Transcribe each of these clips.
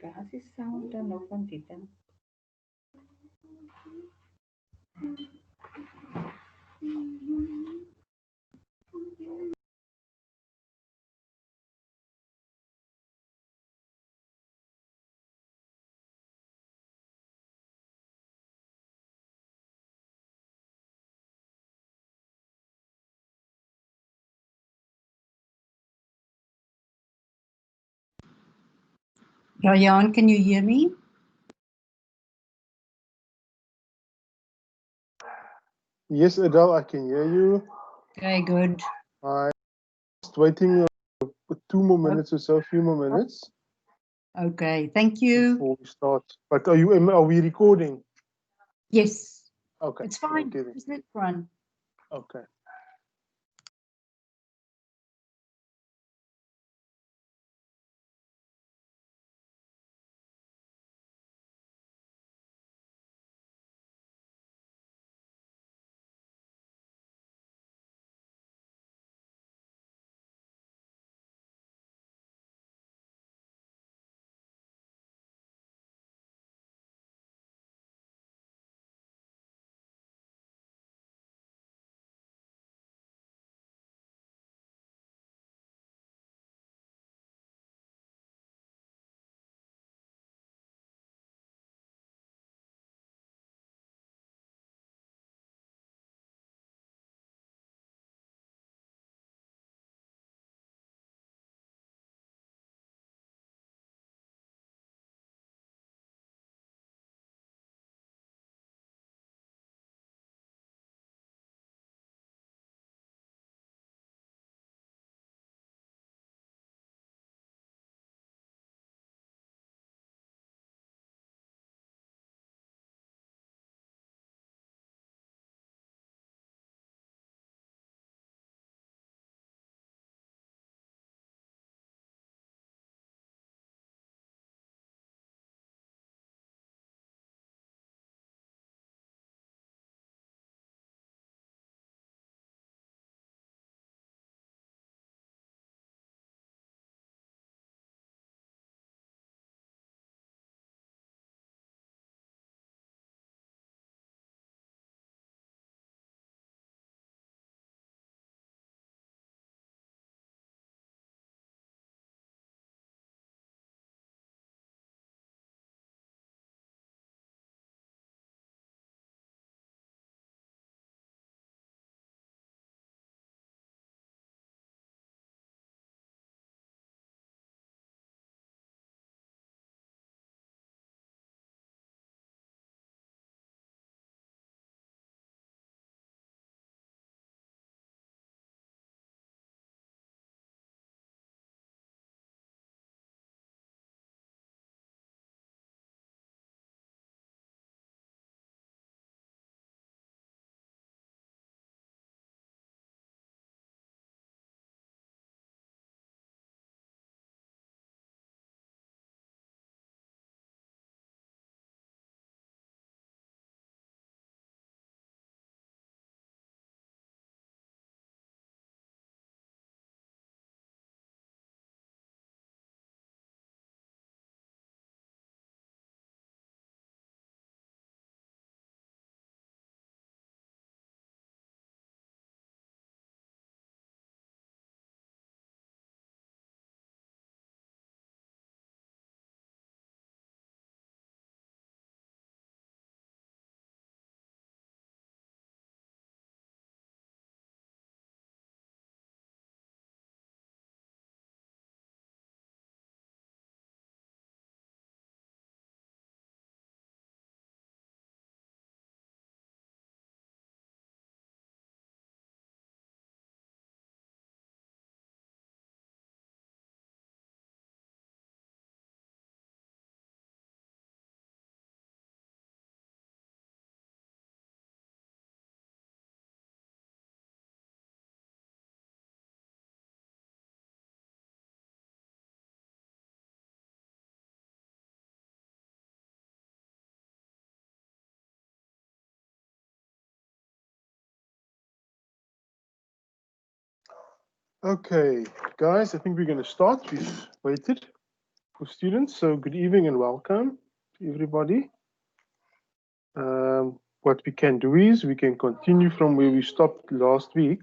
Waar is die sound dan nog van dit dan? Jan, can you hear me? Yes, Adele, I can hear you. Okay, good. I'm just waiting for 2 more minutes or so, a few more minutes. Okay, thank you. Before we start. But are we recording? Yes. Okay. It's fine. Okay. Just let it run. Okay. Okay, guys, I think we're going to start. We've waited for students, so good evening and welcome to everybody. What we can do is we can continue from where we stopped last week,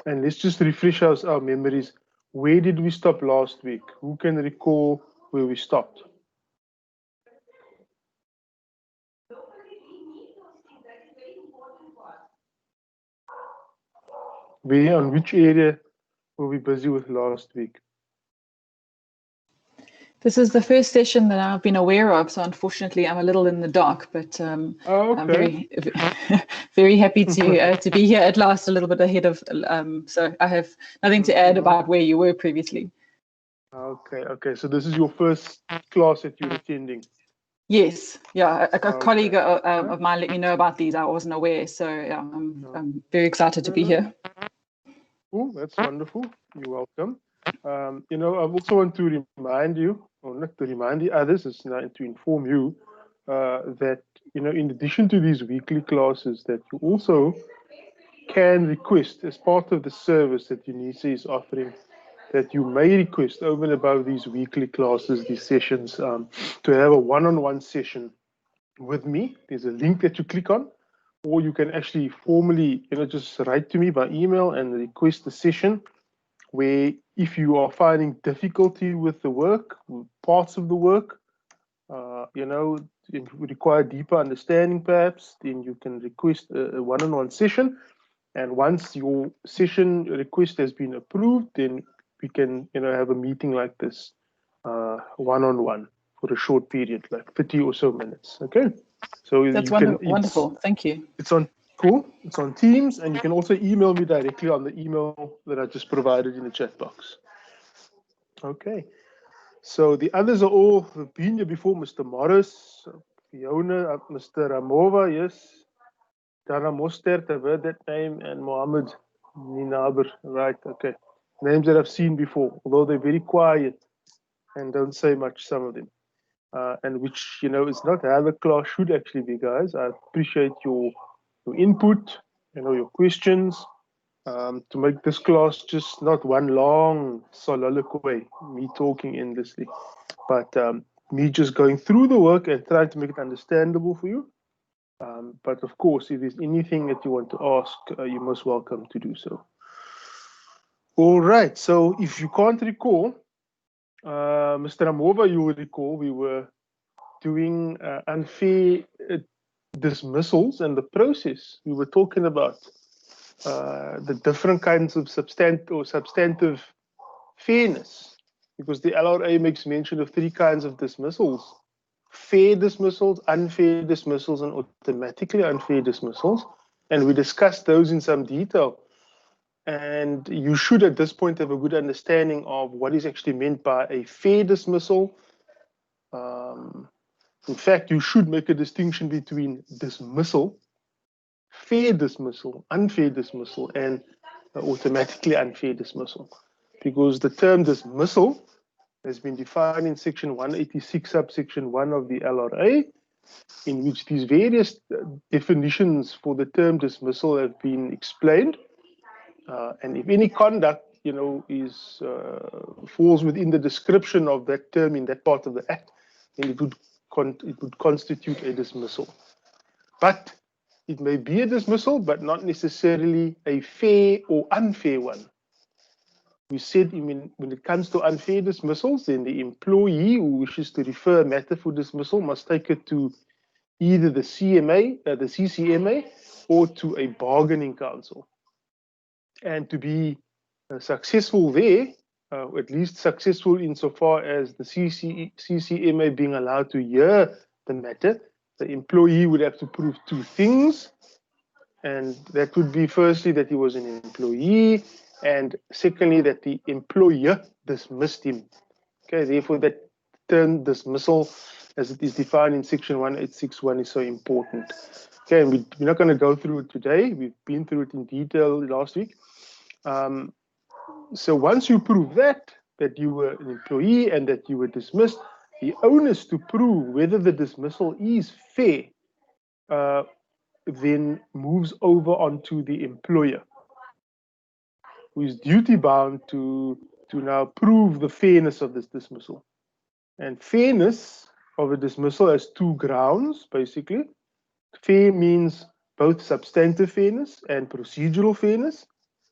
and let's just refresh our memories. Where did we stop last week? Who can recall where we stopped? Where, on which area were we busy with last week? This is the first session that I've been aware of, so unfortunately I'm a little in the dark, but I'm very, very happy to be here at last, a little bit ahead of, so I have nothing to add about where you were previously. Okay, so this is your first class that you're attending? Yes, yeah, a colleague of mine let me know about these. I wasn't aware, so yeah, I'm very excited to be here. Cool, that's wonderful. You're welcome. I also want to remind you, or not to remind the others, it's now to inform you that, in addition to these weekly classes, that you also can request as part of the service that UNISA is offering, that you may request over and above these weekly classes, these sessions, to have a one-on-one session with me. There's a link that you click on, or you can actually formally, just write to me by email and request a session where, if you are finding difficulty with the work, parts of the work, it would require deeper understanding perhaps, then you can request a one-on-one session. And once your session request has been approved, then we can, have a meeting like this, one-on-one for a short period, like 30 or so minutes. Okay. So that's wonderful. Thank you. It's on It's on Teams, and you can also email me directly on the email that I just provided in the chat box. Okay. So the others are all been here before. Mr. Morris, Fiona, Mr. Ramova, yes. Dara Mostert, I've heard that name, and Mohammed Ninaber, right? Okay. Names that I've seen before, although they're very quiet and don't say much, some of them. And which, is not how the class should actually be, guys. I appreciate your input, your questions, to make this class just not one long soliloquy, me talking endlessly, but me just going through the work and trying to make it understandable for you. But of course, if there's anything that you want to ask, you're most welcome to do so. All right, so if you can't recall, Mr. Amova, you will recall we were doing unfair dismissals and the process. We were talking about the different kinds of substantive fairness, because the LRA makes mention of 3 kinds of dismissals: fair dismissals, unfair dismissals, and automatically unfair dismissals. And we discussed those in some detail. And you should at this point have a good understanding of what is actually meant by a fair dismissal. In fact, you should make a distinction between dismissal, fair dismissal, unfair dismissal, and automatically unfair dismissal. Because the term dismissal has been defined in section 186, subsection 1 of the LRA, in which these various definitions for the term dismissal have been explained. And if any conduct, is falls within the description of that term in that part of the Act, then it would constitute a dismissal. But it may be a dismissal, but not necessarily a fair or unfair one. We said when it comes to unfair dismissals, then the employee who wishes to refer a matter for dismissal must take it to either the CCMA, or to a bargaining council. And to be successful there, at least successful insofar as the CCMA being allowed to hear the matter, the employee would have to prove 2 things. And that would be, firstly, that he was an employee, and secondly, that the employer dismissed him. Okay, therefore that term dismissal, as it is defined in section 1861, is so important. Okay, and we're not going to go through it today. We've been through it in detail last week. So once you prove that you were an employee and that you were dismissed, the onus to prove whether the dismissal is fair then moves over onto the employer. who is duty bound to now prove the fairness of this dismissal. And fairness of a dismissal has two grounds, basically. Fair means both substantive fairness and procedural fairness.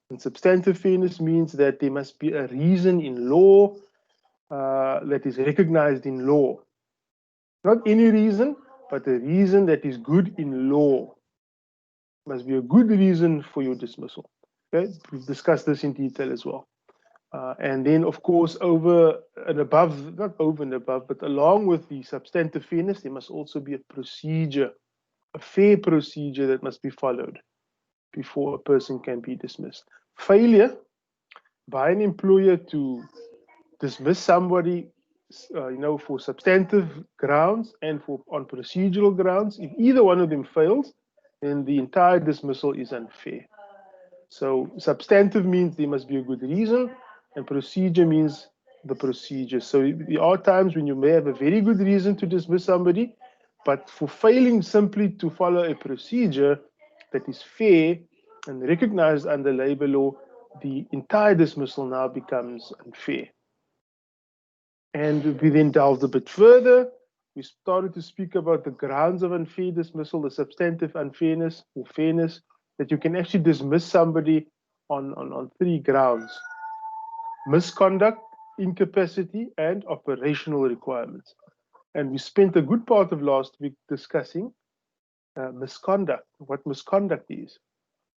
And substantive fairness means that there must be a reason in law that is recognized in law. Not any reason, but a reason that is good in law. It must be a good reason for your dismissal. Okay? We've discussed this in detail as well. And then, of course, over and above, not over and above, but along with the substantive fairness, there must also be a procedure, a fair procedure that must be followed before a person can be dismissed. Failure by an employer to dismiss somebody, for substantive grounds and on procedural grounds, if either one of them fails, then the entire dismissal is unfair. So substantive means there must be a good reason, and procedure means the procedure. So there are times when you may have a very good reason to dismiss somebody, but for failing simply to follow a procedure that is fair and recognized under labor law, the entire dismissal now becomes unfair. And we then delved a bit further. We started to speak about the grounds of unfair dismissal, the substantive unfairness or fairness, that you can actually dismiss somebody on three grounds: misconduct, incapacity, and operational requirements. And we spent a good part of last week discussing misconduct, what misconduct is.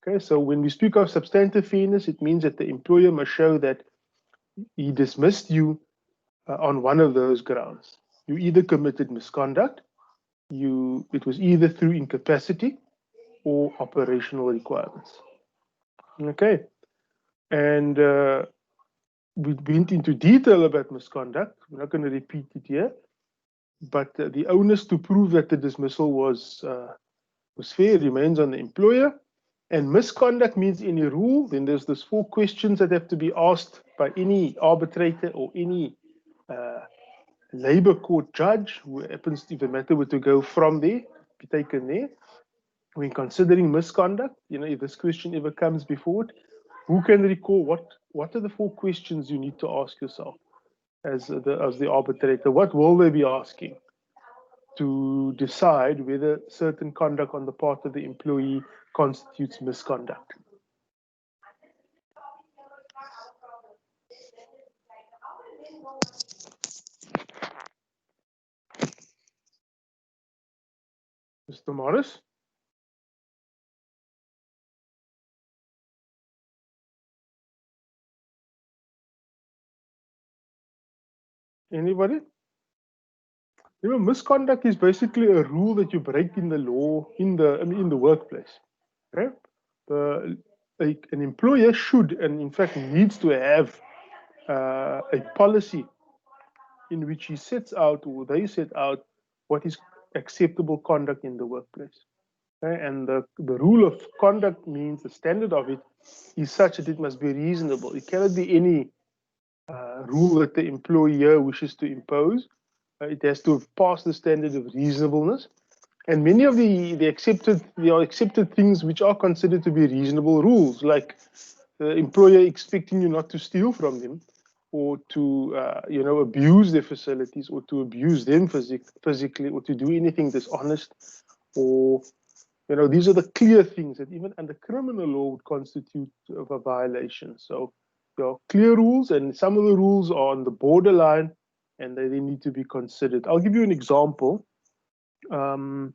Okay, so when we speak of substantive fairness, it means that the employer must show that he dismissed you on one of those grounds. You either committed misconduct, it was either through incapacity or operational requirements. Okay, and we went into detail about misconduct. We're not going to repeat it here, but the onus to prove that the dismissal was fair remains on the employer. And misconduct means any rule. Then there's those 4 questions that have to be asked by any arbitrator or any labor court judge who happens to, if the matter were to go from there, be taken there. When considering misconduct, if this question ever comes before it, who can recall what are the 4 questions you need to ask yourself as the arbitrator? What will they be asking to decide whether certain conduct on the part of the employee constitutes misconduct? Mr. Morris? Anybody? Misconduct is basically a rule that you break in the law, in the workplace. Okay? An employer should, and in fact needs to have a policy in which he sets out, or they set out, what is acceptable conduct in the workplace. Okay? And the rule of conduct means the standard of it is such that it must be reasonable. It cannot be any rule that the employer wishes to impose. It has to pass the standard of reasonableness. And many of the accepted things which are considered to be reasonable rules, like the employer expecting you not to steal from them, or to abuse their facilities, or to abuse them physically, or to do anything dishonest, or these are the clear things that even under criminal law would constitute a violation. So there are clear rules, and some of the rules are on the borderline, and they need to be considered. I'll give you an example. There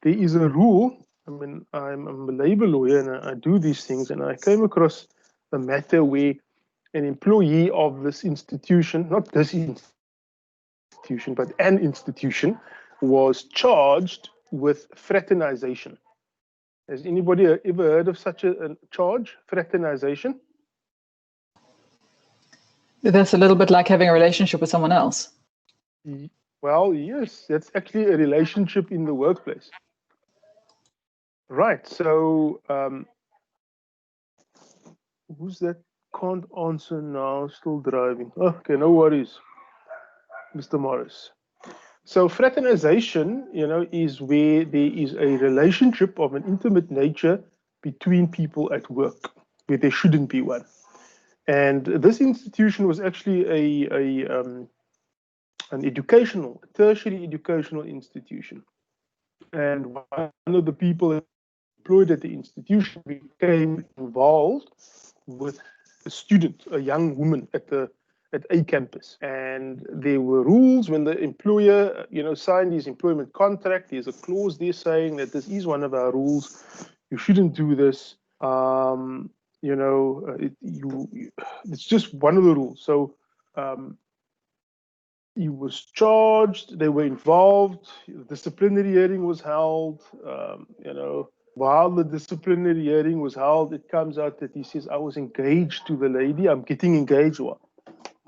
is a rule. I'm a labor lawyer, and I do these things, and I came across a matter where an employee of this institution, not this institution, but an institution, was charged with fraternization. Has anybody ever heard of such a charge, fraternization? That's a little bit like having a relationship with someone else. Well, yes, that's actually a relationship in the workplace. Right, so who's that? Can't answer now, still driving. Okay, no worries, Mr. Morris. So fraternization, is where there is a relationship of an intimate nature between people at work, where there shouldn't be one. And this institution was actually an educational, tertiary educational institution. And one of the people employed at the institution became involved with a student, a young woman at a campus. And there were rules when the employer, signed his employment contract. There's a clause there saying that this is one of our rules. You shouldn't do this. It's just one of the rules. So he was charged. They were involved. The disciplinary hearing was held. While the disciplinary hearing was held, it comes out that he says, I was engaged to the lady. I'm getting engaged, or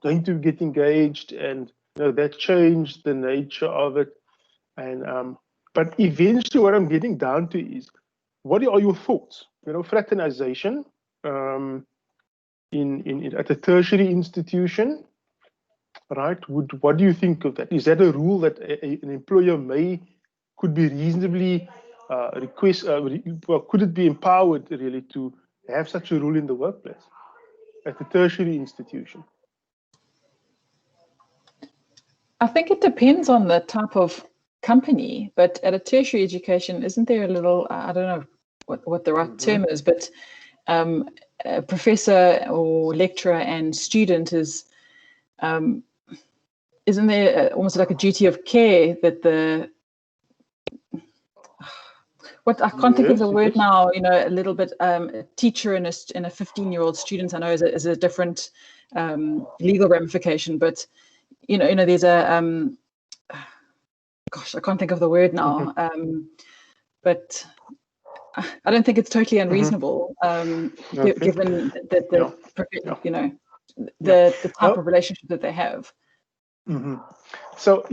going to get engaged. And that changed the nature of it. And but eventually what I'm getting down to is, what are your thoughts? Fraternization at a tertiary institution, right? What do you think of that? Is that a rule that an employer could be reasonably could it be empowered really to have such a rule in the workplace at the tertiary institution? I think it depends on the type of company, but at a tertiary education, isn't there a little, I don't know what the right term is, but a professor or lecturer and student is, isn't there almost like a duty of care that I can't think of the word now, a little bit, a teacher and a 15-year-old student, I know is a different legal ramification, but, there's a, gosh, I can't think of the word now, but I don't think it's totally unreasonable, given that the type of relationship that they have. So,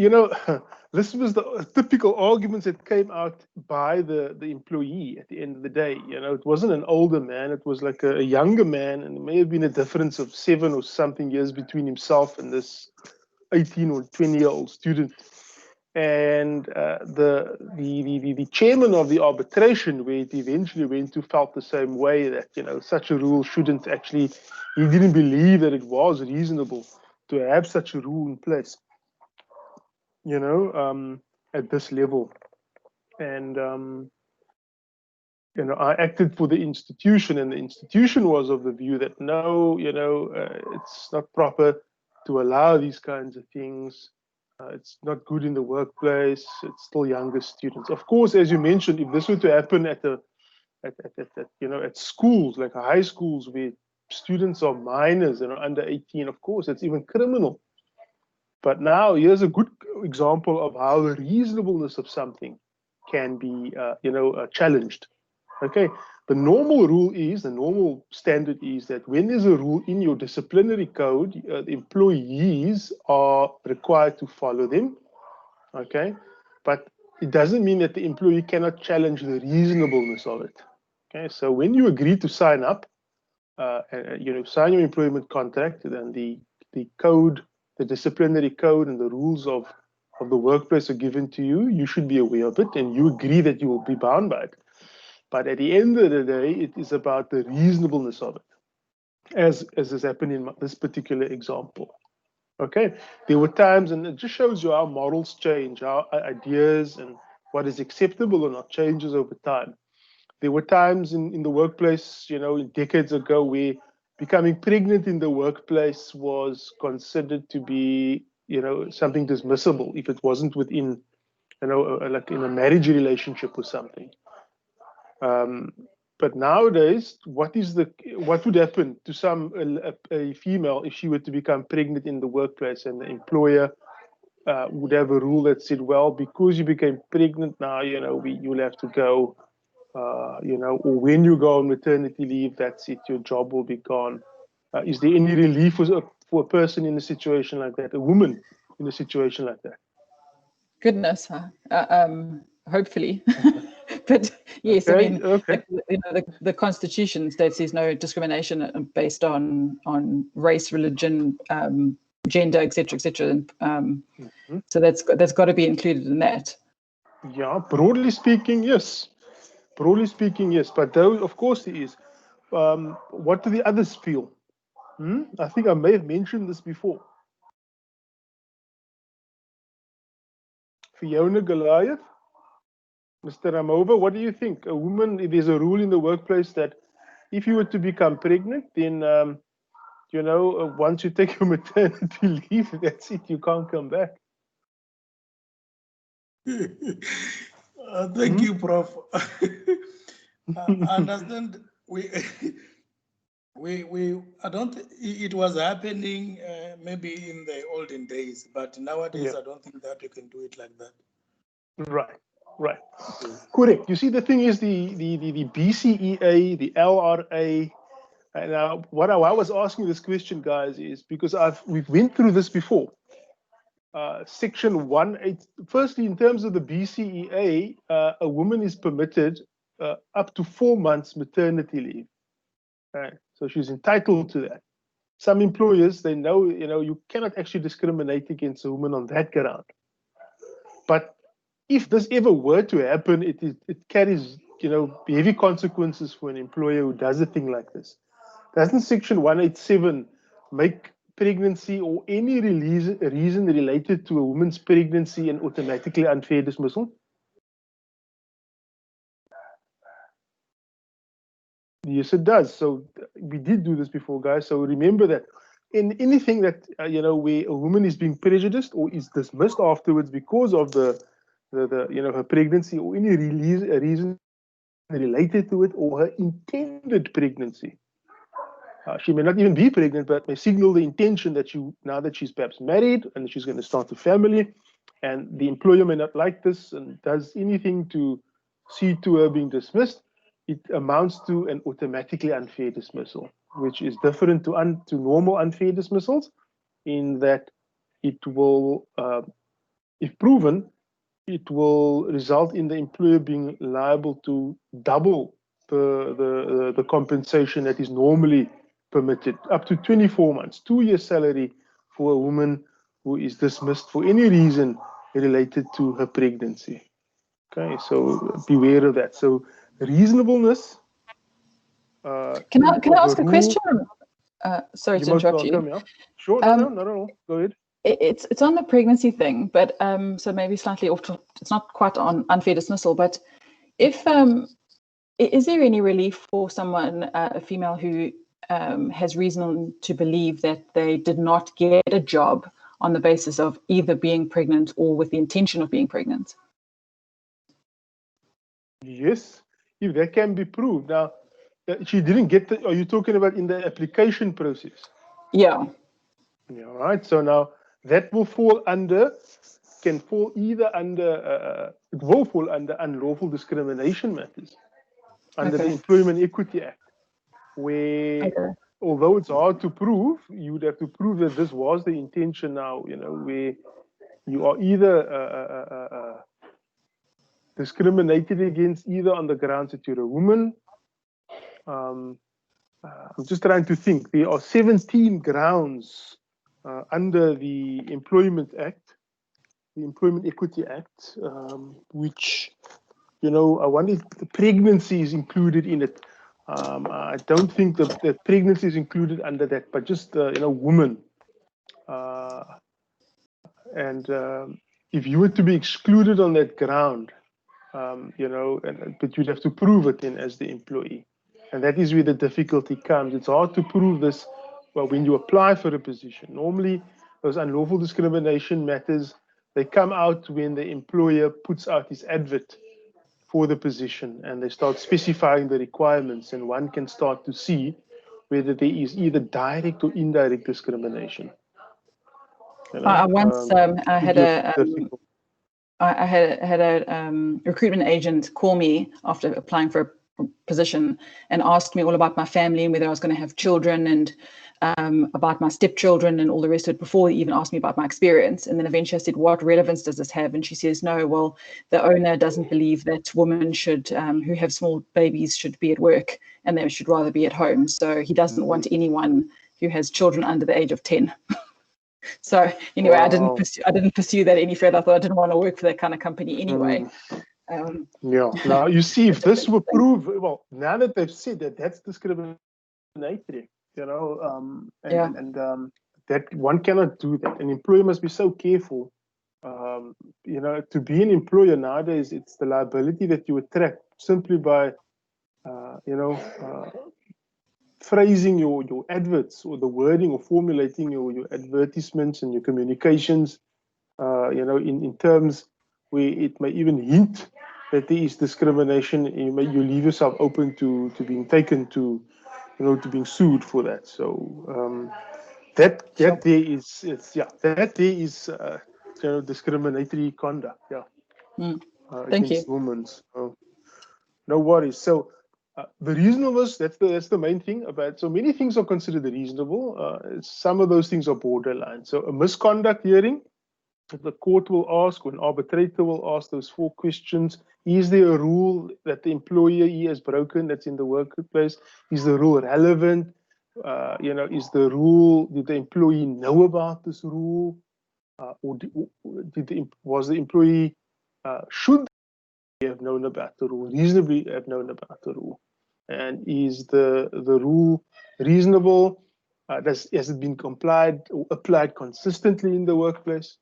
this was the typical arguments that came out by the employee at the end of the day. It wasn't an older man, it was like a younger man, and there may have been a difference of 7 or something years between himself and this 18 or 20-year-old student. And the chairman of the arbitration, where it eventually went to, felt the same way, that such a rule shouldn't actually, he didn't believe that it was reasonable to have such a rule in place, at this level. And I acted for the institution, and the institution was of the view that no, it's not proper to allow these kinds of things. It's not good in the workplace. It's still younger students. Of course, as you mentioned, if this were to happen at schools, like high schools, where students are minors and are under 18, of course, it's even criminal. But now here's a good example of how the reasonableness of something can be, challenged. Okay, the normal standard is that when there's a rule in your disciplinary code, the employees are required to follow them. Okay, but it doesn't mean that the employee cannot challenge the reasonableness of it. Okay, so when you agree to sign up, sign your employment contract, then the code, the disciplinary code, and the rules of the workplace are given to you. You should be aware of it, and you agree that you will be bound by it. But at the end of the day, it is about the reasonableness of it, as has happened in this particular example. Okay, there were times, and it just shows you how morals change, how ideas and what is acceptable or not changes over time. There were times in the workplace, decades ago, where becoming pregnant in the workplace was considered to be, something dismissible if it wasn't within, like in a marriage relationship or something. But nowadays, what would happen to a female if she were to become pregnant in the workplace, and the employer would have a rule that said, well, because you became pregnant now, you'll have to go, or when you go on maternity leave, that's it, your job will be gone. Is there any relief for a person in a situation like that, a woman in a situation like that? Goodness, hopefully. But yes, okay, the Constitution states there's no discrimination based on race, religion, gender, etc., etc. So that's got to be included in that. Yeah, broadly speaking, yes. Broadly speaking, yes. But though, of course, there is. What do the others feel? I think I may have mentioned this before. Fiona Goliath, Mr. Ramova, what do you think? A woman, there's a rule in the workplace that if you were to become pregnant, then, once you take your maternity leave, that's it, you can't come back. Thank you, Prof. I understand I don't, it was happening maybe in the olden days, but nowadays I don't think that you can do it like that. Right. Correct. You see, the thing is the BCEA, the LRA, and why I was asking this question, guys, is because we've went through this before. Section 18, firstly, in terms of the BCEA, a woman is permitted up to 4 months maternity leave. Right? So she's entitled to that. Some employers, they know, you cannot actually discriminate against a woman on that ground. But if this ever were to happen, it carries, heavy consequences for an employer who does a thing like this. Doesn't Section 187 make pregnancy or any reason related to a woman's pregnancy an automatically unfair dismissal? Yes, it does. So we did do this before, guys. So remember that in anything that, where a woman is being prejudiced or is dismissed afterwards because of her pregnancy or any reason related to it or her intended pregnancy. She may not even be pregnant, but may signal the intention that now that she's perhaps married and she's going to start a family, and the employer may not like this and does anything to see to her being dismissed, it amounts to an automatically unfair dismissal, which is different to normal unfair dismissals in that it will, if proven, it will result in the employer being liable to double the compensation that is normally permitted, up to 24 months, 2 years salary for a woman who is dismissed for any reason related to her pregnancy. Okay, so beware of that. So reasonableness. Can I ask a question? Sorry to interrupt you. Yeah. Sure, no, not at all. Go ahead. It's on the pregnancy thing, but so maybe slightly off. It's not quite on unfair dismissal, but if is there any relief for someone, a female who has reason to believe that they did not get a job on the basis of either being pregnant or with the intention of being pregnant? Yes, if that can be proved. Now, she didn't get are you talking about in the application process? Yeah. Yeah, right. So now that will can fall either under, it will fall under unlawful discrimination matters under the Employment Equity Act, where although it's hard to prove, you would have to prove that this was the intention now, where you are either discriminated against either on the grounds that you're a woman. I'm just trying to think. There are 17 grounds under the Employment Act, the Employment Equity Act, which, I wonder if the pregnancy is included in it. I don't think that pregnancy is included under that, but just, woman. If you were to be excluded on that ground, but you'd have to prove it then as the employee. And that is where the difficulty comes. It's hard to prove this when you apply for a position. Normally, those unlawful discrimination matters, they come out when the employer puts out his advert for the position and they start specifying the requirements, and one can start to see whether there is either direct or indirect discrimination. I once I had a recruitment agent call me after applying for a position and asked me all about my family and whether I was going to have children and about my stepchildren and all the rest of it before he even asked me about my experience. And then eventually I said, what relevance does this have? And she says, no, well, the owner doesn't believe that women should, who have small babies should be at work and they should rather be at home. So he doesn't want anyone who has children under the age of 10. So anyway, wow. I didn't pursue that any further. I thought I didn't want to work for that kind of company anyway. Yeah. Now you see, if this were proved, well, now that they've said that that's discriminatory, that one cannot do that. An employer must be so careful. To be an employer nowadays, it's the liability that you attract simply by, phrasing your adverts or the wording or formulating your advertisements and your communications, in terms where it may even hint that there is discrimination. You leave yourself open to being taken to, to being sued for that. So that there is discriminatory conduct, Thank against you. women. So no worries. So the reasonableness, that's the main thing about. So many things are considered reasonable. Some of those things are borderline. So a misconduct hearing, the court will ask, or an arbitrator will ask those 4 questions. Is there a rule that the employee has broken that's in the workplace? Is the rule relevant? Is the rule, did the employee know about this rule? Was the employee, should they have known about the rule, reasonably have known about the rule? And is the rule reasonable? Has it been complied or applied consistently in the workplace?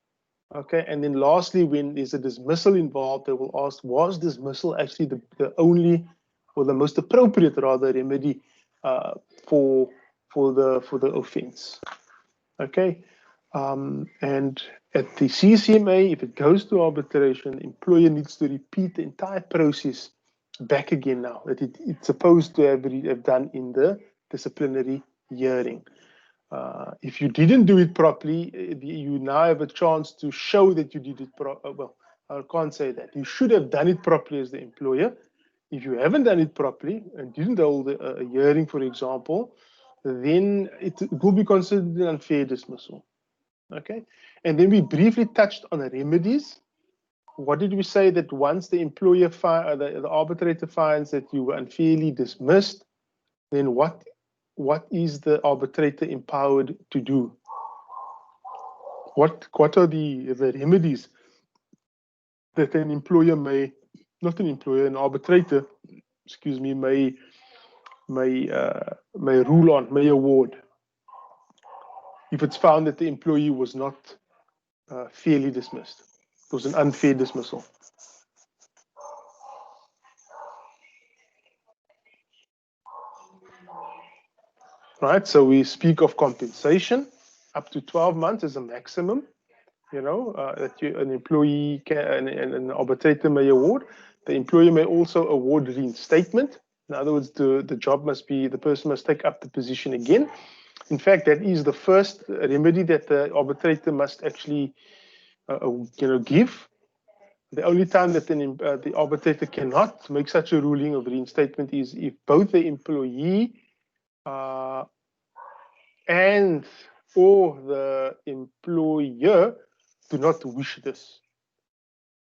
Okay, and then lastly, when there's a dismissal involved, they will ask, was dismissal actually the only, or the most appropriate rather, remedy for the offense? Okay, and at the CCMA, if it goes to arbitration, the employer needs to repeat the entire process back again now that it's supposed to have done in the disciplinary hearing. If you didn't do it properly, you now have a chance to show that you did it well, I can't say that. You should have done it properly as the employer. If you haven't done it properly and didn't hold a hearing, for example, then it will be considered an unfair dismissal. Okay, and then we briefly touched on the remedies. What did we say? That once the employer, the arbitrator finds that you were unfairly dismissed, then what is the arbitrator empowered to do? What are the remedies that an employer may, not an employer, an arbitrator, excuse me, may rule on, may award, if it's found that the employee was not fairly dismissed? It was an unfair dismissal. Right, so we speak of compensation up to 12 months as a maximum, that an employee can, and an arbitrator may award. The employer may also award reinstatement. In other words, the person must take up the position again. In fact, that is the first remedy that the arbitrator must actually, give. The only time that the arbitrator cannot make such a ruling of reinstatement is if both the employee and or the employer do not wish this.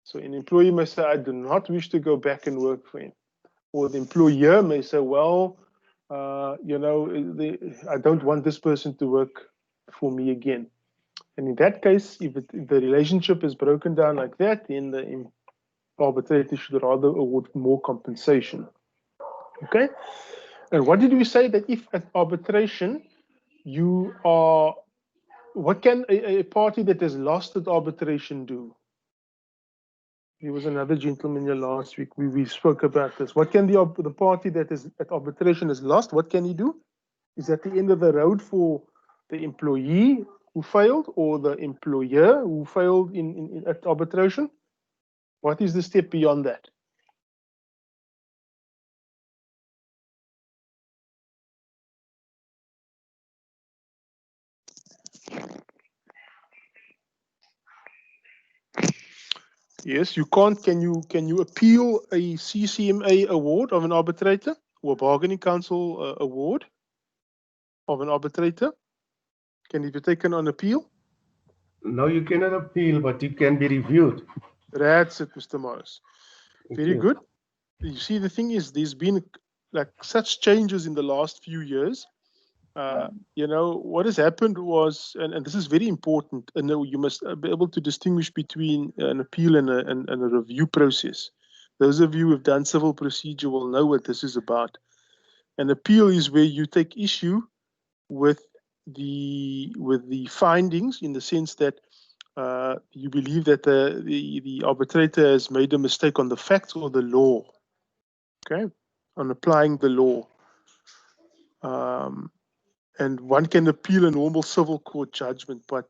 So an employee may say, I do not wish to go back and work for him. Or the employer may say, well, I don't want this person to work for me again. And in that case, if the relationship is broken down like that, then the arbitrator should rather award more compensation. Okay? And what did we say? That if at arbitration, what can a party that has lost at arbitration do? There was another gentleman here last week. We spoke about this. What can the party that is at arbitration has lost? What can he do? Is at the end of the road for the employee who failed or the employer who failed at arbitration? What is the step beyond that? Yes, you can't. Can you appeal a CCMA award of an arbitrator or a bargaining council award of an arbitrator? Can it be taken on appeal? No, you cannot appeal, but it can be reviewed. That's it, Mr. Morris. Very good. You see, the thing is, there's been like such changes in the last few years. What has happened was, and this is very important, and you must be able to distinguish between an appeal and a review process. Those of you who have done civil procedure will know what this is about. An appeal is where you take issue with the findings, in the sense that you believe that the arbitrator has made a mistake on the facts or the law, okay, on applying the law. And one can appeal a normal civil court judgment, but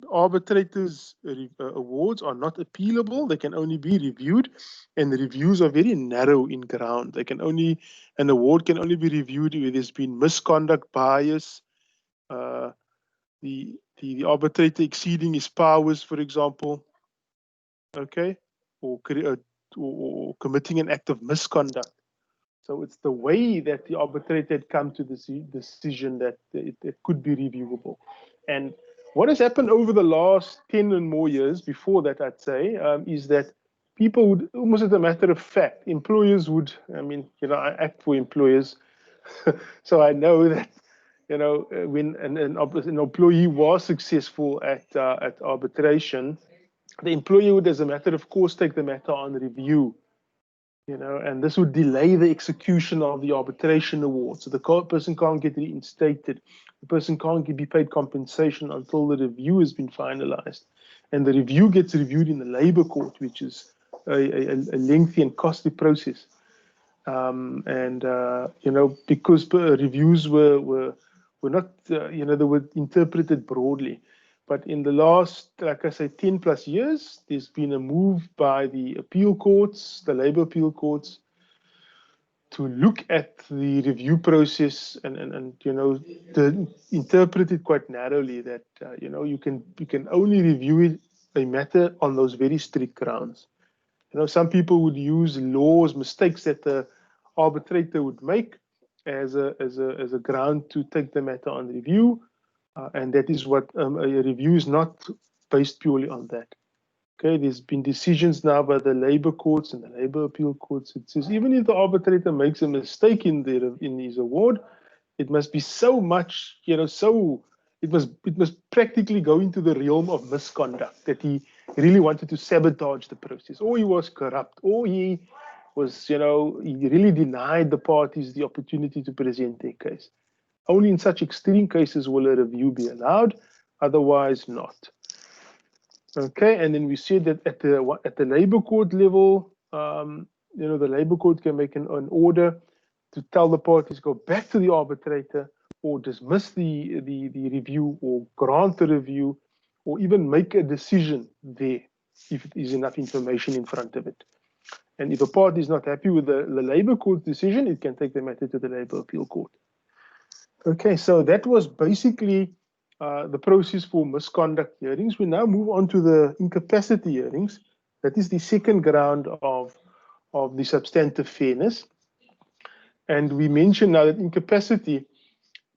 arbitrators' awards are not appealable. They can only be reviewed, and the reviews are very narrow in ground. An award can only be reviewed if there's been misconduct, bias, the arbitrator exceeding his powers, for example, okay, or committing an act of misconduct. So it's the way that the arbitrator had come to this decision that it could be reviewable. And what has happened over the last 10 and more years, before that, I'd say, is that people would, almost as a matter of fact, employers would, I act for employers, so I know that, when an employee was successful at arbitration, the employer would, as a matter of course, take the matter on review. And this would delay the execution of the arbitration award. So the person can't get reinstated. The person can't be paid compensation until the review has been finalized. And the review gets reviewed in the labor court, which is a lengthy and costly process. Because reviews were not, they were interpreted broadly. But in the last, like I say, 10 plus years, there's been a move by the appeal courts, the labor appeal courts, to look at the review process and interpret it quite narrowly, that you can only review a matter on those very strict grounds. Some people would use laws, mistakes that the arbitrator would make as a ground to take the matter on review. And that is what a review is not based purely on that. Okay, there's been decisions now by the labor courts and the labor appeal courts. It says even if the arbitrator makes a mistake in his award, it must be so much, it must practically go into the realm of misconduct, that he really wanted to sabotage the process, or he was corrupt, or he was, he really denied the parties the opportunity to present their case. Only in such extreme cases will a review be allowed, otherwise not. Okay, and then we said that at the labor court level, the labor court can make an order to tell the parties go back to the arbitrator, or dismiss the review, or grant the review, or even make a decision there if it is enough information in front of it. And if a party is not happy with the labor court decision, it can take the matter to the labor appeal court. Okay, so that was basically the process for misconduct hearings. We now move on to the incapacity hearings. That is the second ground of the substantive fairness. And we mentioned now that incapacity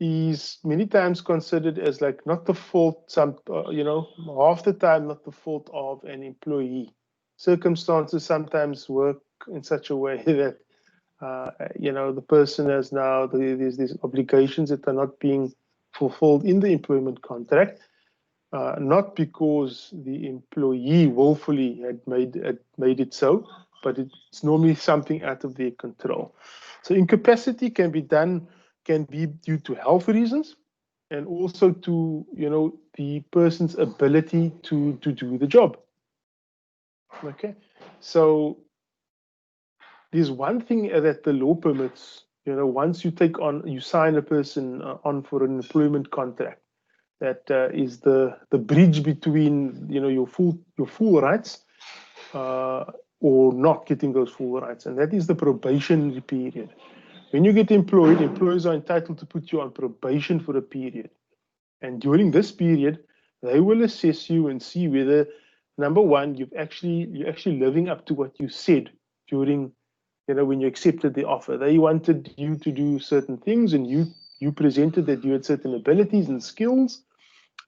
is many times considered as like not the fault, half the time not the fault of an employee. Circumstances sometimes work in such a way that the person has now, there's these obligations that are not being fulfilled in the employment contract, not because the employee willfully had made it so, but it's normally something out of their control. So incapacity can be due to health reasons, and also to the person's ability to do the job. Okay, so there's one thing that the law permits, once you sign a person on for an employment contract, that is the bridge between, your full rights or not getting those full rights. And that is the probationary period. When you get employed, employers are entitled to put you on probation for a period. And during this period, they will assess you and see whether, number one, you're actually living up to what you said during, when you accepted the offer. They wanted you to do certain things, and you presented that you had certain abilities and skills.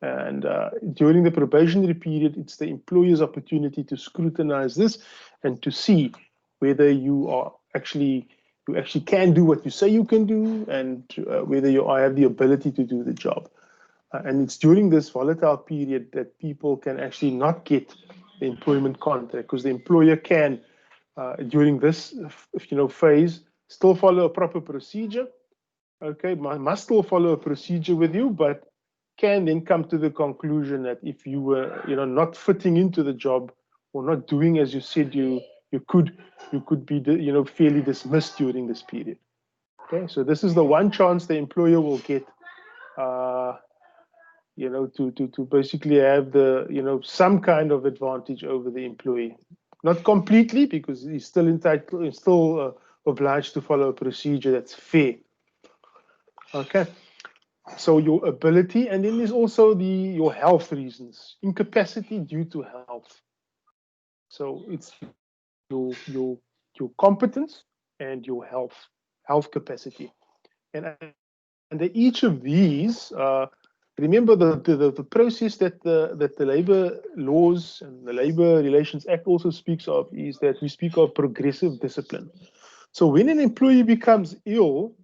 And during the probationary period, it's the employer's opportunity to scrutinize this and to see whether you actually can do what you say you can do, and whether you have the ability to do the job. And it's during this volatile period that people can actually not get the employment contract, because the employer can, during this phase, still follow a proper procedure, okay, must still follow a procedure with you, but can then come to the conclusion that if you were, not fitting into the job or not doing as you said you could be, fairly dismissed during this period. Okay, so this is the one chance the employer will get, to basically have the, some kind of advantage over the employee. Not completely, because he's still entitled, he's still obliged to follow a procedure that's fair. Okay, so your ability, and then there's also your health reasons. Incapacity due to health. So it's your competence and your health capacity. And under each of these, remember the process that the labor laws and the Labor Relations Act also speaks of is that we speak of progressive discipline. So when an employee becomes ill,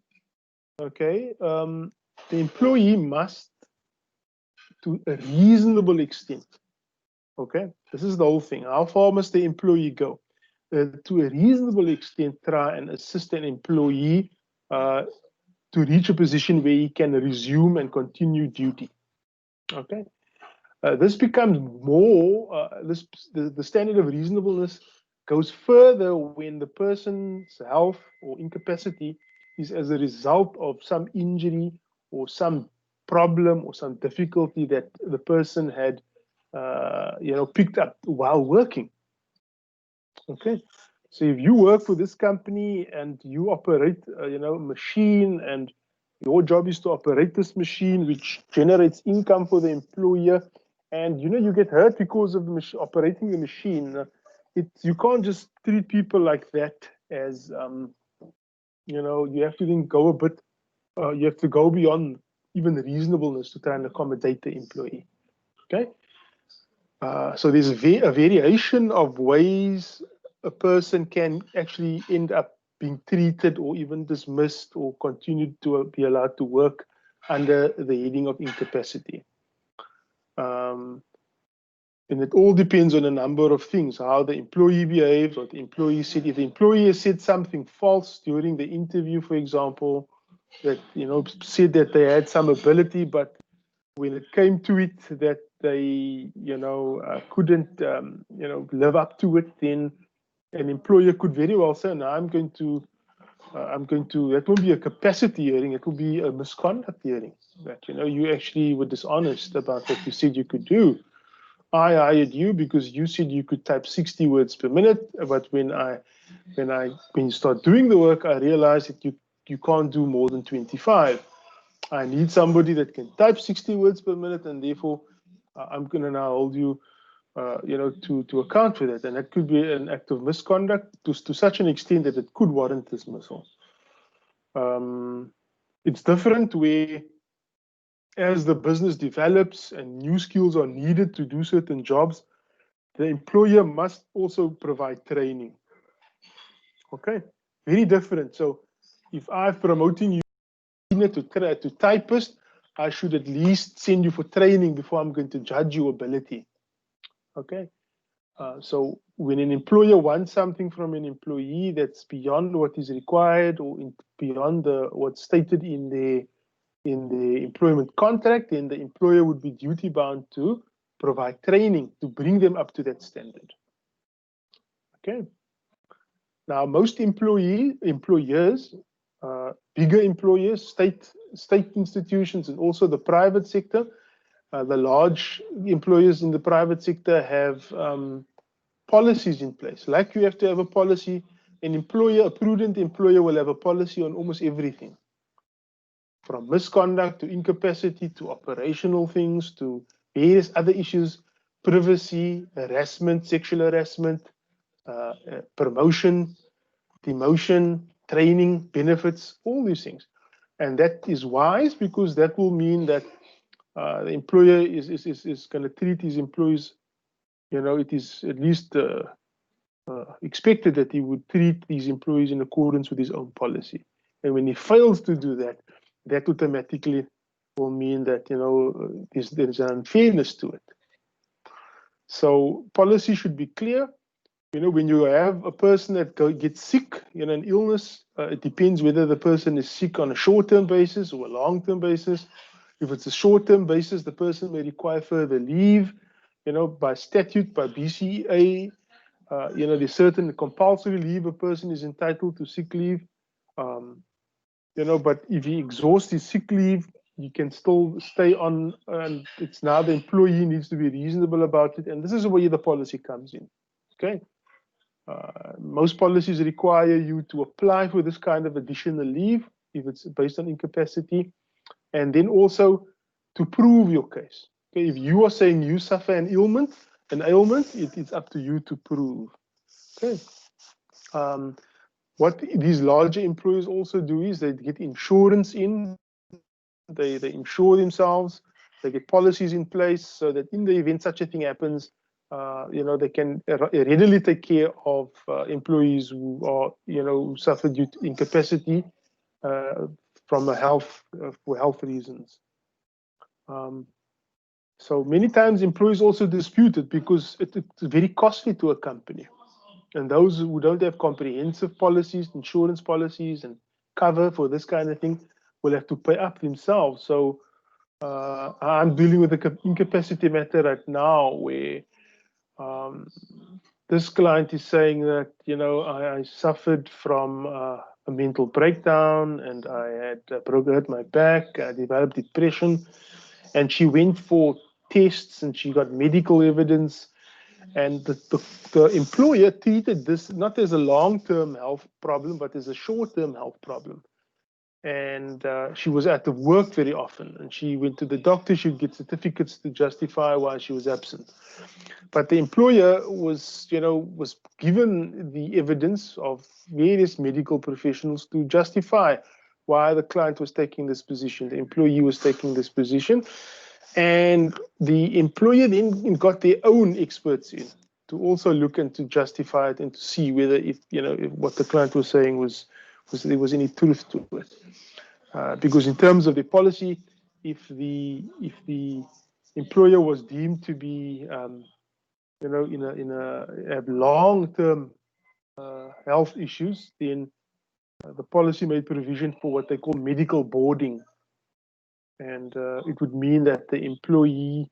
okay, the employee must, to a reasonable extent, okay, this is the whole thing. How far must the employee go? To a reasonable extent, try and assist an employee to reach a position where he can resume and continue duty. Okay, this becomes more. The standard of reasonableness goes further when the person's health or incapacity is as a result of some injury or some problem or some difficulty that the person had, picked up while working. Okay, so if you work for this company and you operate, a machine, and your job is to operate this machine, which generates income for the employer, and you get hurt because of the operating the machine, you can't just treat people like that as, you have to then go a bit, you have to go beyond even reasonableness to try and accommodate the employee. Okay, so there's a variation of ways a person can actually end up being treated or even dismissed or continued to be allowed to work under the heading of incapacity. And it all depends on a number of things, how the employee behaves, what the employee said. If the employee has said something false during the interview, for example, that, said that they had some ability, but when it came to it that they, couldn't, live up to it, then an employer could very well say, no, that won't be a capacity hearing, it will be a misconduct hearing. That, you actually were dishonest about what you said you could do. I hired you because you said you could type 60 words per minute, but when you start doing the work, I realized that you can't do more than 25. I need somebody that can type 60 words per minute, and therefore I'm going to now hold you, to account for that. And that could be an act of misconduct to such an extent that it could warrant dismissal. It's different where, as the business develops and new skills are needed to do certain jobs, the employer must also provide training. Okay, very different. So if I'm promoting you to typist, I should at least send you for training before I'm going to judge your ability. Okay, so when an employer wants something from an employee that's beyond what is required or beyond what's stated in the employment contract, then the employer would be duty bound to provide training to bring them up to that standard. Okay. Now, most employers, bigger employers, state institutions, and also the private sector, the large employers in the private sector have policies in place. Like you have to have a policy, a prudent employer will have a policy on almost everything. From misconduct to incapacity to operational things to various other issues, privacy, harassment, sexual harassment, promotion, demotion, training, benefits, all these things. And that is wise because that will mean that the employer is going to treat his employees, it is at least expected that he would treat these employees in accordance with his own policy. And when he fails to do that, that automatically will mean that, there's an unfairness to it. So policy should be clear. You know, when you have a person that gets sick, you know, an illness, it depends whether the person is sick on a short-term basis or a long-term basis. If it's a short-term basis, the person may require further leave, you know, by statute, by BCA. You know, there's certain compulsory leave a person is entitled to sick leave. You know, but if he exhausts his sick leave, he can still stay on, and it's now the employee needs to be reasonable about it. And this is where the policy comes in. Okay. Most policies require you to apply for this kind of additional leave if it's based on incapacity, and then also to prove your case. Okay, if you are saying you suffer an ailment, it is up to you to prove. Okay. What these larger employers also do is they get insurance in, they insure themselves, they get policies in place so that in the event such a thing happens, you know, they can readily take care of employees who are, you know, who suffer due to incapacity from a for health reasons. So many times employees also dispute it because it's very costly to a company. And those who don't have comprehensive policies, insurance policies, and cover for this kind of thing will have to pay up themselves. So I'm dealing with the incapacity matter right now where this client is saying that, you know, I suffered from a mental breakdown and I had hurt my back, I developed depression, and she went for tests and she got medical evidence. And the employer treated this not as a long-term health problem, but as a short-term health problem. And she was out of work very often. And she went to the doctor, she'd get certificates to justify why she was absent. But the employer was, you know, was given the evidence of various medical professionals to justify why the client was taking this position, the employee was taking this position. And the employer then got their own experts in to also look and to justify it and to see whether, if what the client was saying was there was any truth to it. Because in terms of the policy, if the employer was deemed to be, have long-term health issues, then the policy made provision for what they call medical boarding. And it would mean that the employee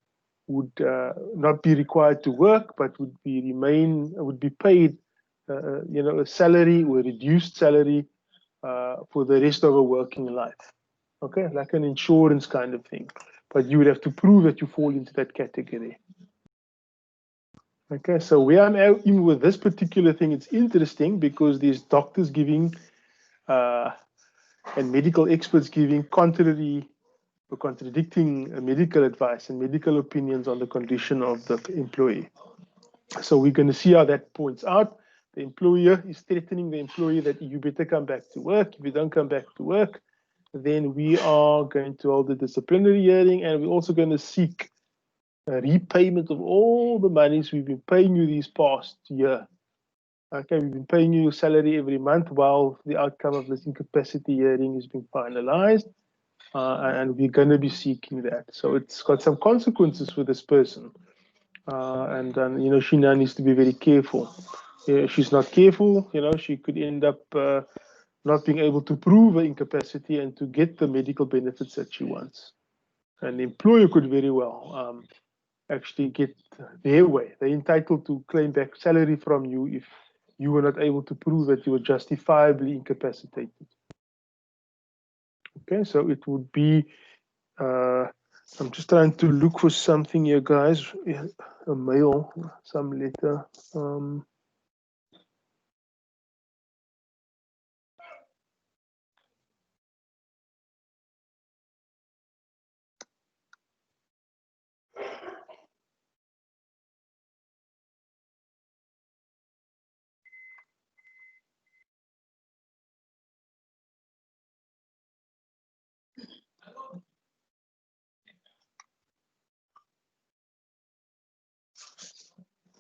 would not be required to work, but would be paid, a salary or a reduced salary for the rest of a working life. Okay, like an insurance kind of thing. But you would have to prove that you fall into that category. Okay, so where I'm at in with this particular thing, it's interesting because there's doctors giving and medical experts giving contradicting medical advice and medical opinions on the condition of the employee. So we're going to see how that points out. The employer is threatening the employee that you better come back to work. If you don't come back to work, then we are going to hold a disciplinary hearing, and we're also going to seek a repayment of all the monies we've been paying you this past year. Okay, we've been paying you your salary every month while the outcome of this incapacity hearing is being finalized. And we're going to be seeking that. So it's got some consequences for this person. And she now needs to be very careful. If she's not careful, she could end up not being able to prove her incapacity and to get the medical benefits that she wants. And the employer could very well actually get their way. They're entitled to claim back salary from you if you were not able to prove that you were justifiably incapacitated. Okay, so it would be, I'm just trying to look for something here, guys. A mail, some letter.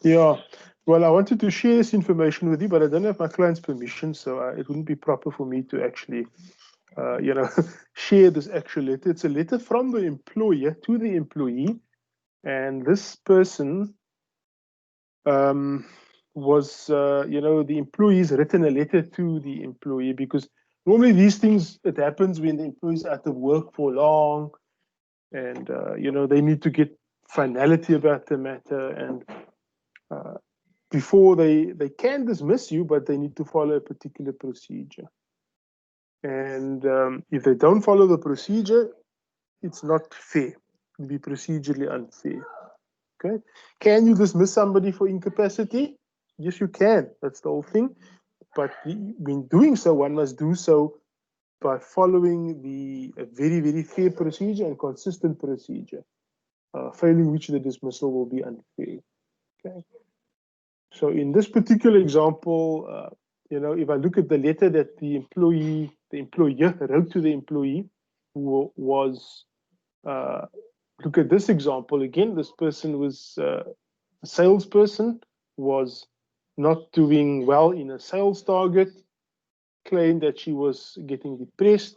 Yeah, well, I wanted to share this information with you, but I don't have my client's permission, so it wouldn't be proper for me to actually, share this actual letter. It's a letter from the employer to the employee, and this person was, the employee's written a letter to the employee, because normally these things, it happens when the employee's out of work for long, and, they need to get finality about the matter, and before they can dismiss you, but they need to follow a particular procedure. And if they don't follow the procedure, it's not fair. It will be procedurally unfair. Okay. Can you dismiss somebody for incapacity? Yes, you can. That's the whole thing. But when doing so, one must do so by following a very, very fair procedure and consistent procedure, failing which the dismissal will be unfair. Okay. So in this particular example, if I look at the letter that the employer wrote to the employee, who was, look at this example again. This person was a salesperson, was not doing well in a sales target, claimed that she was getting depressed,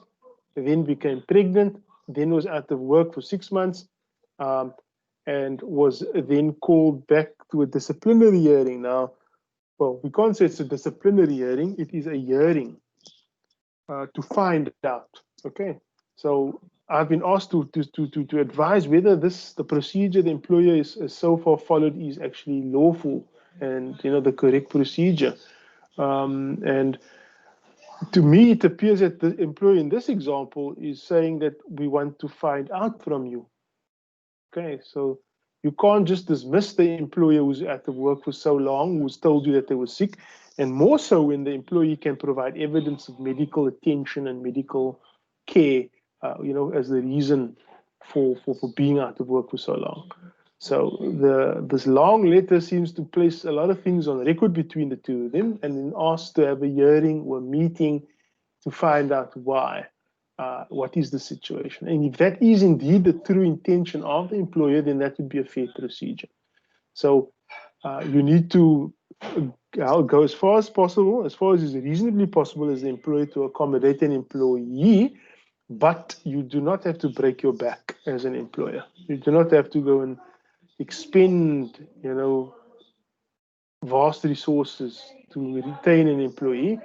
then became pregnant, then was out of work for 6 months, and was then called back to a disciplinary hearing. Now, well, we can't say it's a disciplinary hearing. It is a hearing to find out. Okay, so I've been asked to advise whether the procedure the employer is so far followed is actually lawful and the correct procedure. And to me, it appears that the employer in this example is saying that we want to find out from you. Okay, so you can't just dismiss the employer who's out of work for so long, who's told you that they were sick, and more so when the employee can provide evidence of medical attention and medical care, as the reason for being out of work for so long. So this long letter seems to place a lot of things on record between the two of them, and then asked to have a hearing or a meeting to find out why. What is the situation? And if that is indeed the true intention of the employer, then that would be a fair procedure. So you need to go as far as possible, as far as is reasonably possible as the employer, to accommodate an employee, but you do not have to break your back as an employer. You do not have to go and expend, vast resources to retain an employee.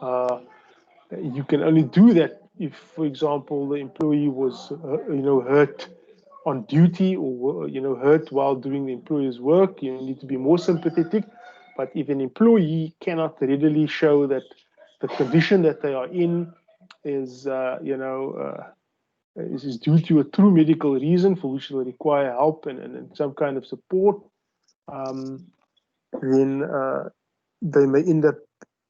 You can only do that if, for example, the employee was, hurt on duty, or, hurt while doing the employer's work. You need to be more sympathetic. But if an employee cannot readily show that the condition that they are in is, is due to a true medical reason for which they require help and some kind of support, then they may end up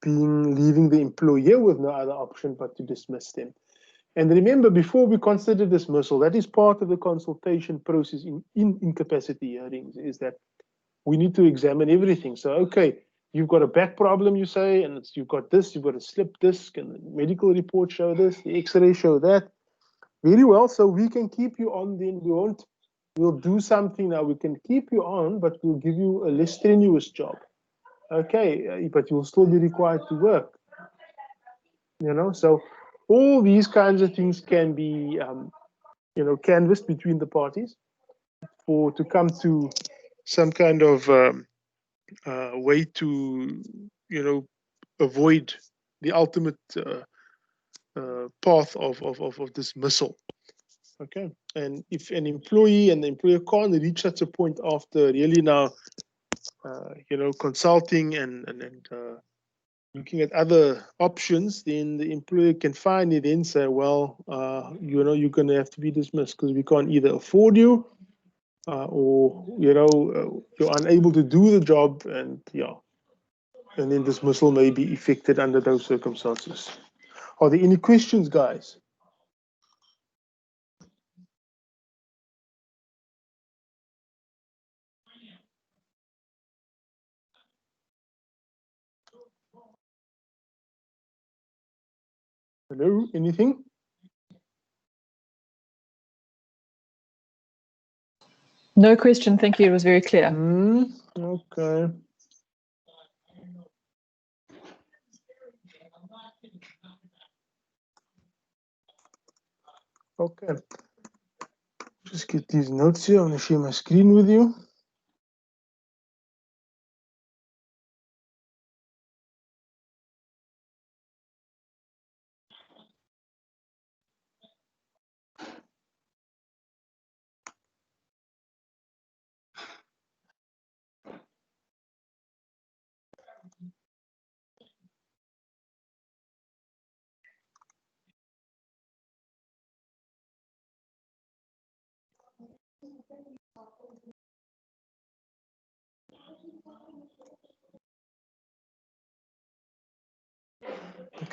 leaving the employer with no other option but to dismiss them. And remember, before we consider dismissal, that is part of the consultation process in incapacity hearings, is that we need to examine everything. So, okay, you've got a back problem, you say, and you've got this, you've got a slip disc, and the medical reports show this, the x-ray show that. Very well, so we can keep you on, then we'll do something now. We can keep you on, but we'll give you a less strenuous job. Okay, but you'll still be required to work. So all these kinds of things can be, canvassed between the parties to come to some kind of way to, avoid the ultimate path of dismissal. Okay, and if an employee and the employer can't reach such a point after really now, consulting and looking at other options, then the employer can finally then say, well, you're going to have to be dismissed because we can't either afford you or, you're unable to do the job, and then dismissal may be effected under those circumstances. Are there any questions, guys? Hello, anything? No question, thank you. It was very clear. Okay. Okay. Just get these notes here. I'm going to share my screen with you.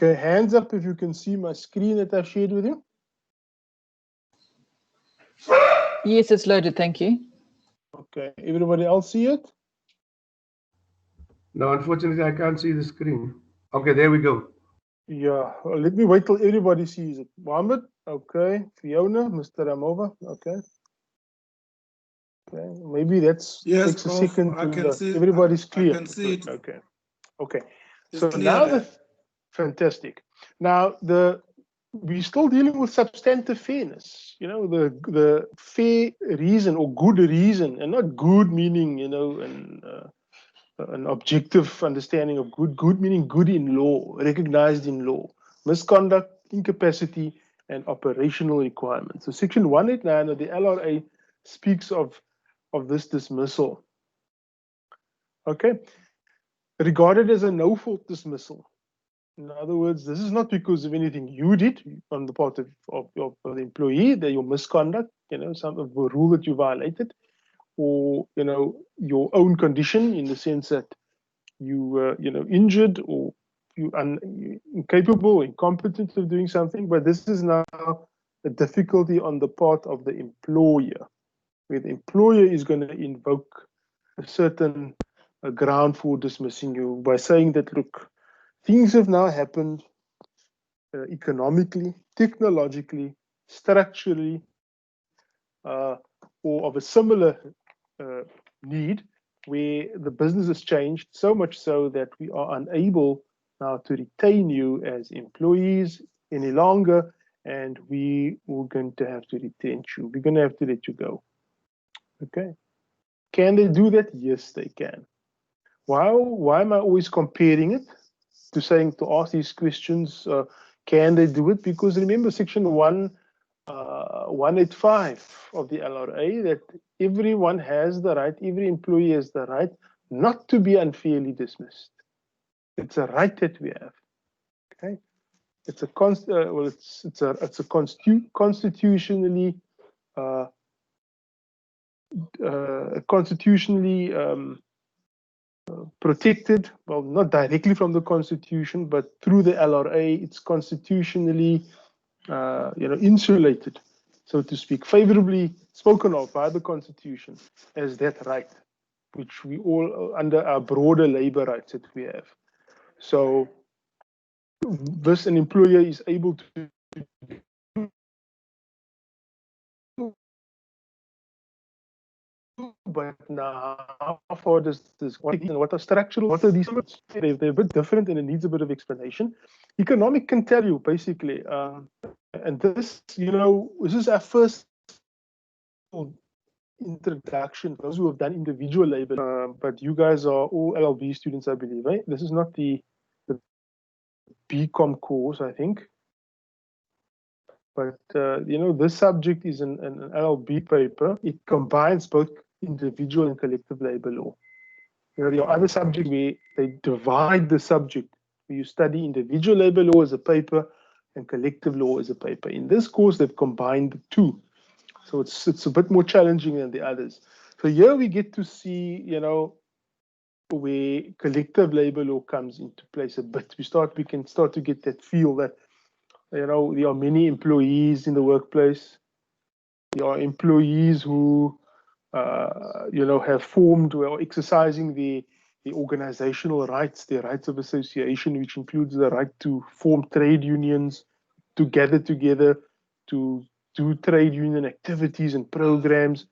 Okay, hands up if you can see my screen that I've shared with you. Yes, it's loaded. Thank you. Okay, everybody else see it? No, unfortunately, I can't see the screen. Okay, there we go. Yeah, well, let me wait till everybody sees it. Mohammed, okay. Fiona, Mr. Amova, okay. Okay, maybe that's Yes, takes a Prof, second I to can load. see. Everybody's I clear. can see it. Okay, okay. It's So clear now there. fantastic. Now we're still dealing with substantive fairness. You know, the fair reason or good reason, and not good meaning, you know, an objective understanding of good. Good meaning good in law, recognized in law. Misconduct, incapacity, and operational requirements. So Section 189 of the LRA speaks of this dismissal. Okay, regarded as a no-fault dismissal. In other words, this is not because of anything you did on the part of the employee, that your misconduct, you know, some of the rule that you violated, or you know, your own condition in the sense that you were, you know, injured or you incapable, incompetent of doing something. But this is now a difficulty on the part of the employer, where the employer is going to invoke a certain ground for dismissing you by saying that, look, things have now happened economically, technologically, structurally, or of a similar need, where the business has changed so much so that we are unable now to retain you as employees any longer, and we are going to have to retain you. We're going to have to let you go. Okay. Can they do that? Yes, they can. Why am I always comparing it to ask these questions? Can they do it? Because remember, Section 185 of the LRA, that everyone has the right, every employee has the right not to be unfairly dismissed. It's a right that we have. Okay, it's a constitutionally protected, well, not directly from the Constitution, but through the LRA. It's constitutionally, insulated, so to speak, favorably spoken of by the Constitution as that right, which we all, under our broader labor rights that we have. So this, an employer is able to do. But now, how far does this work, and what are structural, what are these? They're a bit different, and it needs a bit of explanation. Economic can tell you, basically, and this, this is our first introduction, those who have done individual labor, but you guys are all LLB students, I believe, right? This is not the BCom course, I think. But, this subject is an LLB paper. It combines both individual and collective labor law. Your other subject where they divide the subject, where you study individual labor law as a paper and collective law as a paper. In this course, they've combined the two. So it's a bit more challenging than the others. So here we get to see, where collective labor law comes into place a bit. We can start to get that feel that, there are many employees in the workplace. There are employees who, have formed or exercising the organizational rights, their rights of association, which includes the right to form trade unions, to gather together, to do trade union activities and programs,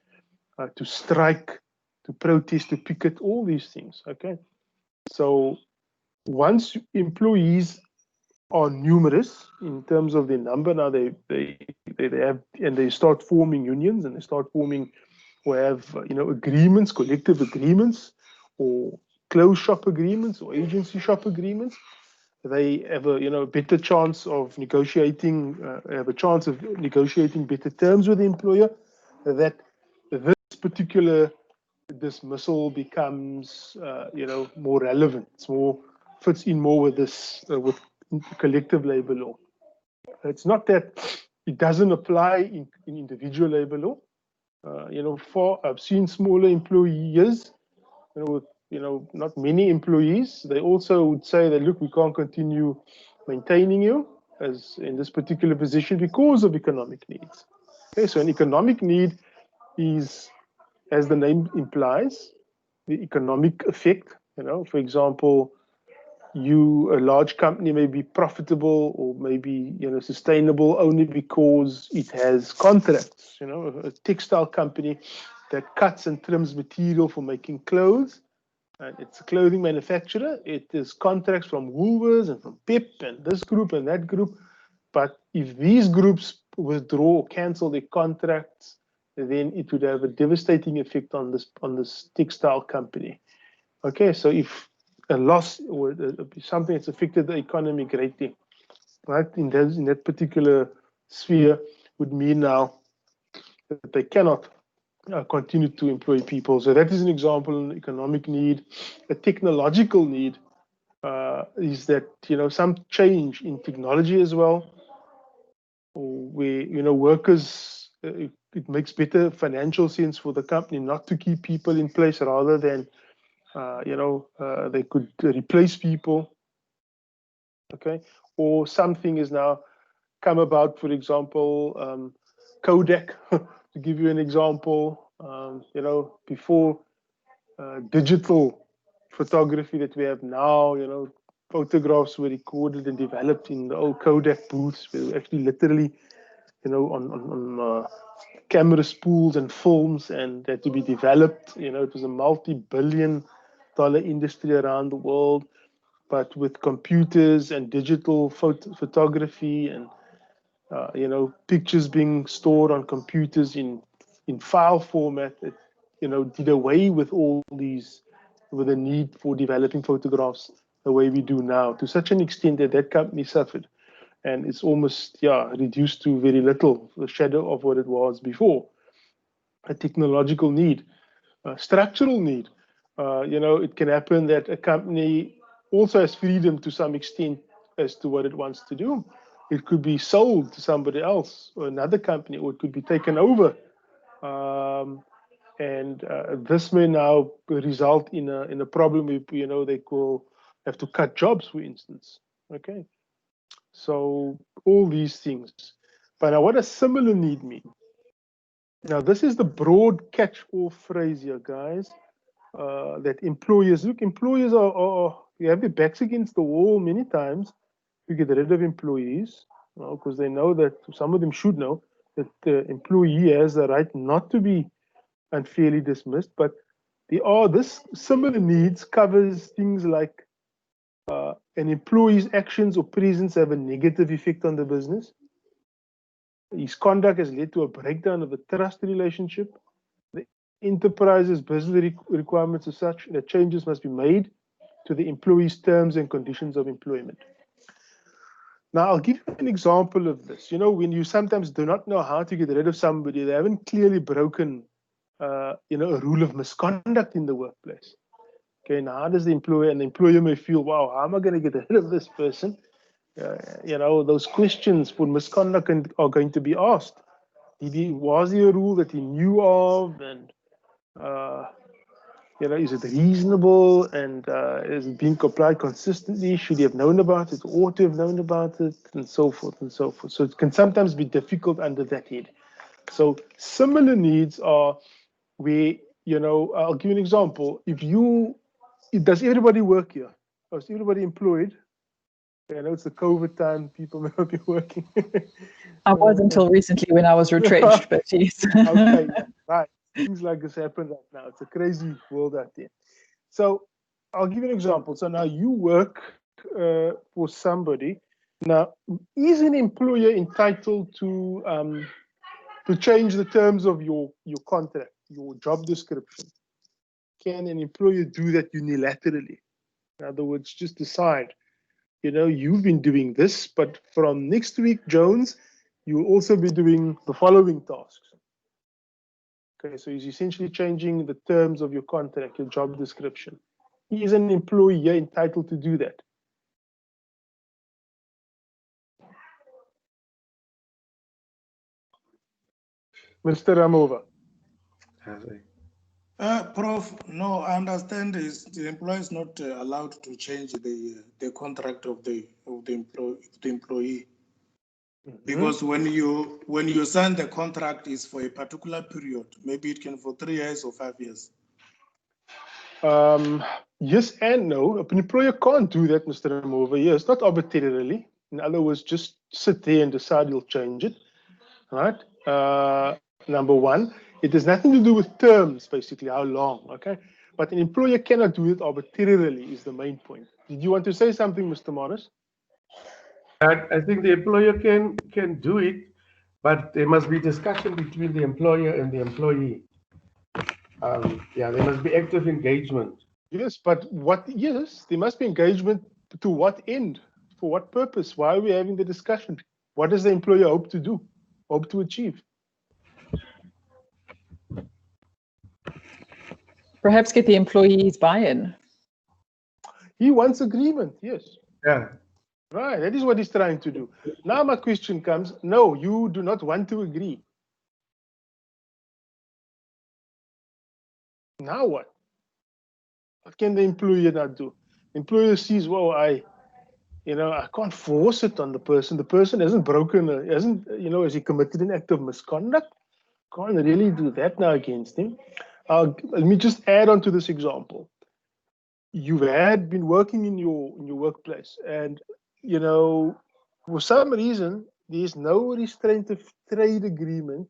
to strike, to protest, to picket, all these things. Okay, so once employees are numerous in terms of their number, now they have, and they start forming unions, and they start forming or have agreements, collective agreements, or closed shop agreements, or agency shop agreements. They have a better chance of negotiating, better terms with the employer. That this particular dismissal becomes more relevant. It's fits in more with this with collective labor law. It's not that it doesn't apply in individual labor law. I've seen smaller employers, with not many employees. They also would say that, look, we can't continue maintaining you as in this particular position because of economic needs. Okay, so an economic need is, as the name implies, the economic effect. For example, a large company may be profitable or maybe sustainable only because it has contracts. A textile company that cuts and trims material for making clothes, and it's a clothing manufacturer. It is contracts from Woolworths and from Pep and this group and that group. But if these groups withdraw or cancel their contracts, then it would have a devastating effect on this textile company. Okay, so if a loss or something that's affected the economy greatly, right, in that particular sphere, would mean now that they cannot continue to employ people. So that is an example of an economic need. A technological need is that some change in technology as well, or where workers, it makes better financial sense for the company not to keep people in place rather than they could replace people. Okay, or something is now come about, for example, Kodak, to give you an example. Before digital photography that we have now, photographs were recorded and developed in the old Kodak booths. We were actually literally, on camera spools and films, and that to be developed. It was a multi-billion-dollar industry around the world. But with computers and digital photography and pictures being stored on computers in file format, it did away with all these, with the need for developing photographs the way we do now, to such an extent that company suffered, and it's almost reduced to very little, the shadow of what it was before. A technological need, a structural need. It can happen that a company also has freedom to some extent as to what it wants to do. It could be sold to somebody else or another company, or it could be taken over. And this may now result in a problem if they will have to cut jobs, for instance. Okay, so all these things. But now, what does similar need mean? Now, this is the broad catch-all phrase here, guys. That employers you have their backs against the wall many times to get rid of employees, because they know that, some of them should know that the employee has the right not to be unfairly dismissed. But this similar needs covers things like an employee's actions or presence have a negative effect on the business. His conduct has led to a breakdown of the trust relationship. The enterprise's business requirements are such that changes must be made to the employee's terms and conditions of employment. Now, I'll give you an example of this. When you sometimes do not know how to get rid of somebody, they haven't clearly broken, a rule of misconduct in the workplace. Okay, now how does the employer, and the employer may feel, wow, how am I going to get rid of this person? Those questions for misconduct are going to be asked. Was there a rule that he knew of, and is it reasonable, and is it being complied consistently? Should he have known about it, ought to have known about it, and so forth and so forth. So it can sometimes be difficult under that head. So similar needs are where, I'll give you an example. Does everybody work here? Or is everybody employed? I know it's the COVID time, people may not be working. I was until recently when I was retrenched, but yes. Okay, right. Things like this happen right now. It's a crazy world out there. So I'll give you an example. So now you work for somebody. Now, is an employer entitled to change the terms of your contract, your job description? Can an employer do that unilaterally? In other words, just decide, you've been doing this, but from next week, Jones, you will also be doing the following tasks. Okay, so he's essentially changing the terms of your contract, your job description. Is an employer entitled to do that? Mr. Ramova. Prof, no, I understand is the employer is not allowed to change the contract of the employee. Because when you sign the contract is for a particular period, maybe it can for 3 years or 5 years. Yes and no. An employer can't do that, Mr. Mover. Yes, not arbitrarily. In other words, just sit there and decide you'll change it. Right? Number one, it has nothing to do with terms, basically, how long. Okay? But an employer cannot do it arbitrarily, is the main point. Did you want to say something, Mr. Morris? I think the employer can do it, but there must be discussion between the employer and the employee. Yeah, there must be active engagement. Yes, but yes, there must be engagement. To what end? For what purpose? Why are we having the discussion? What does the employer hope to do, hope to achieve? Perhaps get the employees buy-in. He wants agreement, yes. Yeah. Right, that is what he's trying to do. Now my question comes, no, you do not want to agree. Now what? What can the employer not do? The employer sees, well, I can't force it on the person. The person hasn't broken, has he committed an act of misconduct? Can't really do that now against him. Let me just add on to this example. You had been working in your workplace, and for some reason there's no restraint of trade agreement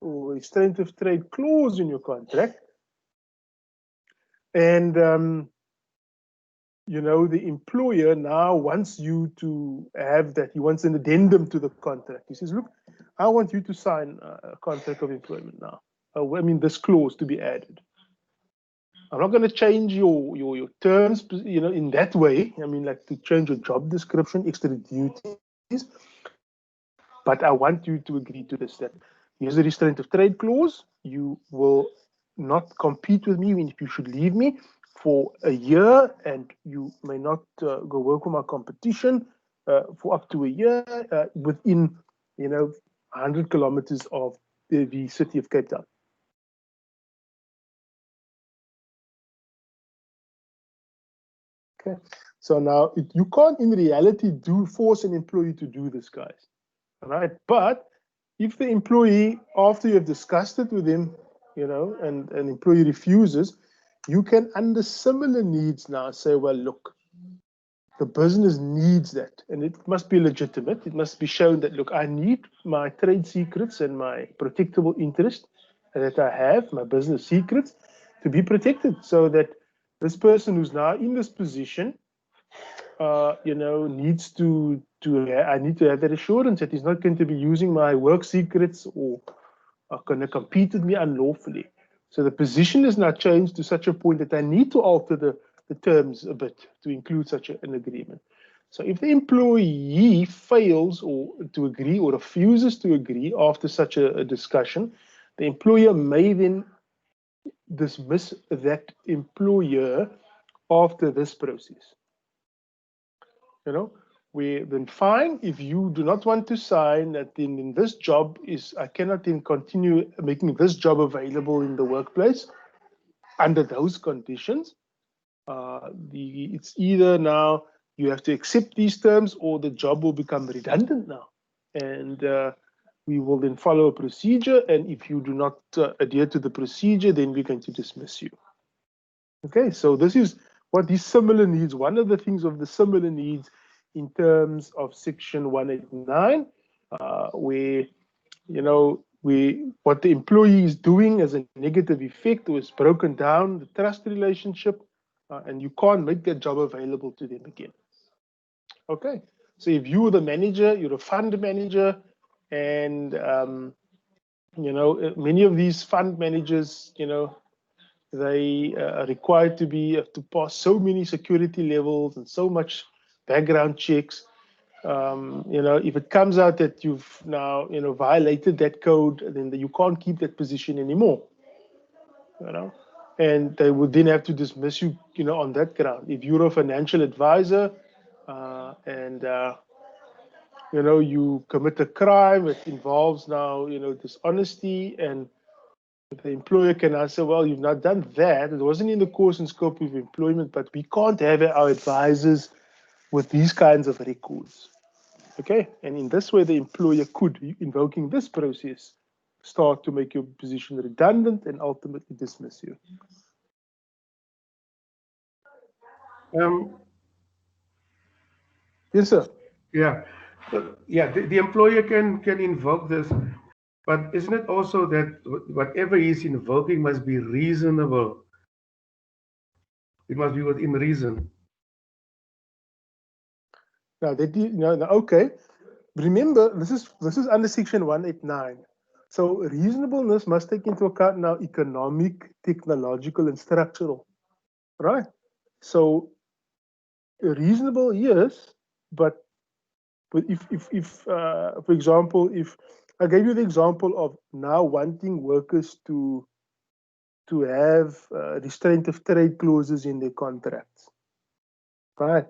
or restraint of trade clause in your contract, and the employer now wants you to have that. He wants an addendum to the contract. He says, look, I want you to sign a contract of employment now. This clause to be added. I'm not going to change your terms, in that way. Like to change your job description, extra duties. But I want you to agree to this, that here's a restraint of trade clause. You will not compete with me if you should leave me for a year, and you may not go work with my competition for up to a year within 100 kilometers of the city of Cape Town. Okay, so now you can't in reality force an employee to do this, guys. All right, but if the employee, after you have discussed it with him, and an employee refuses, you can, under similar needs now, say, well, look, the business needs that, and it must be legitimate. It must be shown that, look, I need my trade secrets and my protectable interest that I have, my business secrets, to be protected, so that this person who's now in this position, needs to I need to have that assurance that he's not going to be using my work secrets or going to compete with me unlawfully. So the position is now changed to such a point that I need to alter the terms a bit to include such an agreement. So if the employee fails to agree or refuses to agree after such a discussion, the employer may then dismiss that employer after this process. We then fine. If you do not want to sign that, then in this job I cannot then continue making this job available in the workplace under those conditions. It's either now you have to accept these terms or the job will become redundant now, and we will then follow a procedure. And if you do not adhere to the procedure, then we're going to dismiss you. Okay, so this is what these similar needs. One of the things of the similar needs in terms of Section 189, where what the employee is doing as a negative effect or has broken down the trust relationship, and you can't make that job available to them again. Okay, so if you're the manager, you're a fund manager, and many of these fund managers, they are required to pass so many security levels and so much background checks. If it comes out that you've now violated that code, then you can't keep that position anymore. And they would then have to dismiss you, on that ground. If you're a financial advisor and you commit a crime that involves now dishonesty, and The employer can answer, well, you've not done that. It wasn't in the course and scope of employment, but we can't have our advisors with these kinds of records. Okay, and in this way, the employer could, invoking this process, start to make your position redundant and ultimately dismiss you. Yes, sir. Yeah, the employer can invoke this, but isn't it also that whatever he's invoking must be reasonable? It must be within reason. Now, okay. Remember, this is under Section 189. So reasonableness must take into account now economic, technological, and structural, right? So reasonable, yes, but if for example, if I gave you the example of now wanting workers to have restraint of trade clauses in their contracts, right?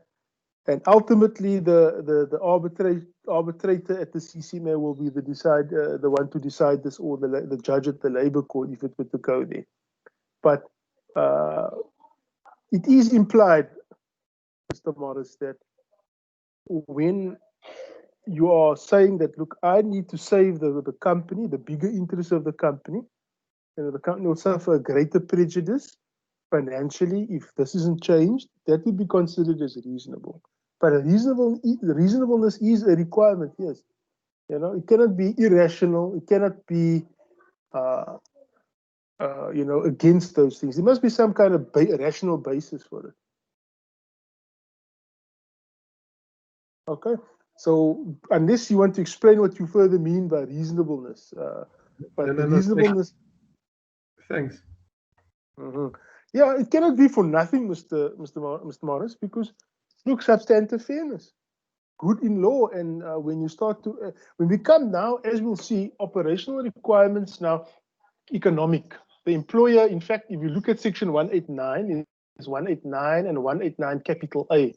And ultimately, the arbitrator at the CCMA will be the one to decide this, or the judge at the labor court if it were to go there. But it is implied, Mr. Morris, that when you are saying that, look, I need to save the company, the bigger interest of the company, the company will suffer a greater prejudice financially if this isn't changed, that would be considered as reasonable. But reasonableness is a requirement, yes. It cannot be irrational. It cannot be, against those things. There must be some kind of rational basis for it. Okay. So unless you want to explain what you further mean by reasonableness, but No, reasonableness. Thanks. Yeah, it cannot be for nothing, Mr. Morris, because look, substantive fairness, good in law, and when you start to when we come now, as we'll see, operational requirements now, economic. The employer, in fact, if you look at Section 189, is 189 and 189 capital A,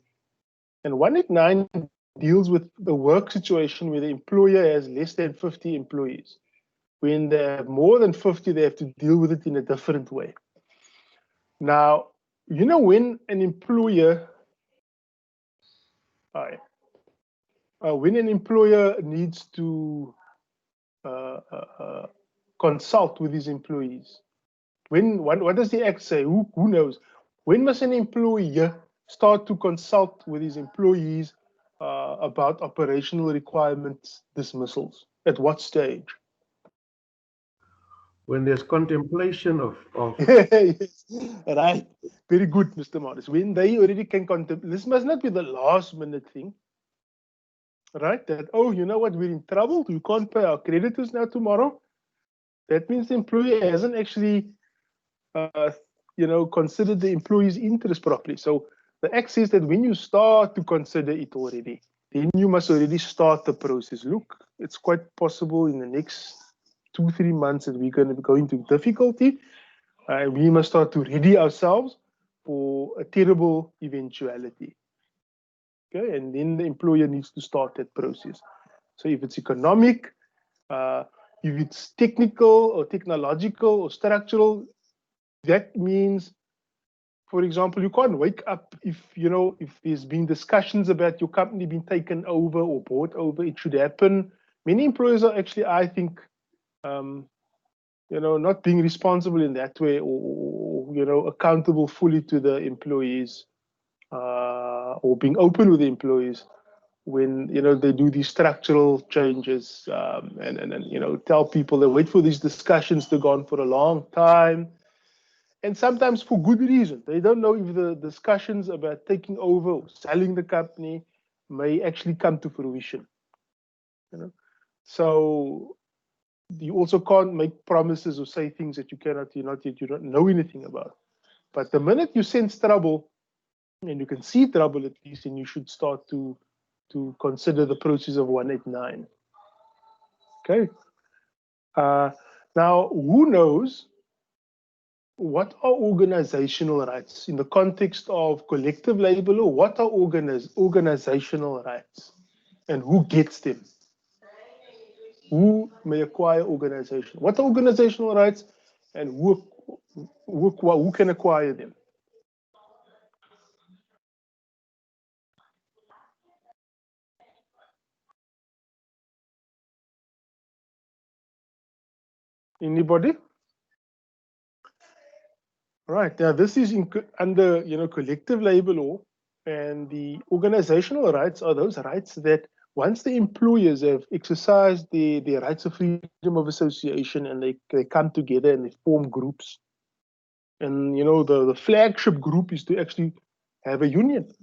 and 189 deals with the work situation where the employer has less than 50 employees. When they have more than 50, they have to deal with it in a different way. Now, when an employer needs to consult with his employees, what does the Act say? Who knows? When must an employer start to consult with his employees about operational requirements dismissals? At what stage? When there's contemplation of Yes, right. Very good, Mr. Morris. When they already can contemplate, this must not be the last minute thing, right? That, oh, you know what, we're in trouble. We can't pay our creditors now tomorrow. That means the employer hasn't actually, considered the employee's interest properly. So the Act says that when you start to consider it already, then you must already start the process. Look, it's quite possible in the next 2-3 months that we're going to go into difficulty. We must start to ready ourselves for a terrible eventuality. Okay, and then the employer needs to start that process. So if it's economic, if it's technical or technological or structural, that means, for example, you can't wake up if there's been discussions about your company being taken over or bought over. It should happen. Many employers are actually, I think, not being responsible in that way, or accountable fully to the employees, or being open with the employees when they do these structural changes, and tell people they wait for these discussions to go on for a long time, and sometimes for good reason. They don't know if the discussions about taking over or selling the company may actually come to fruition. So you also can't make promises or say things that you don't know anything about. But the minute you sense trouble, and you can see trouble at least, and you should start to consider the process of 189. Okay. Now, who knows what are organizational rights in the context of collective labor law? What are organizational rights, and who gets them? Who may acquire organization? What are organizational rights, and who can acquire them? Anybody? Right. Now this is under collective labor law, and the organizational rights are those rights that once the employers have exercised their rights of freedom of association and they come together and they form groups. And the flagship group is to actually have a union.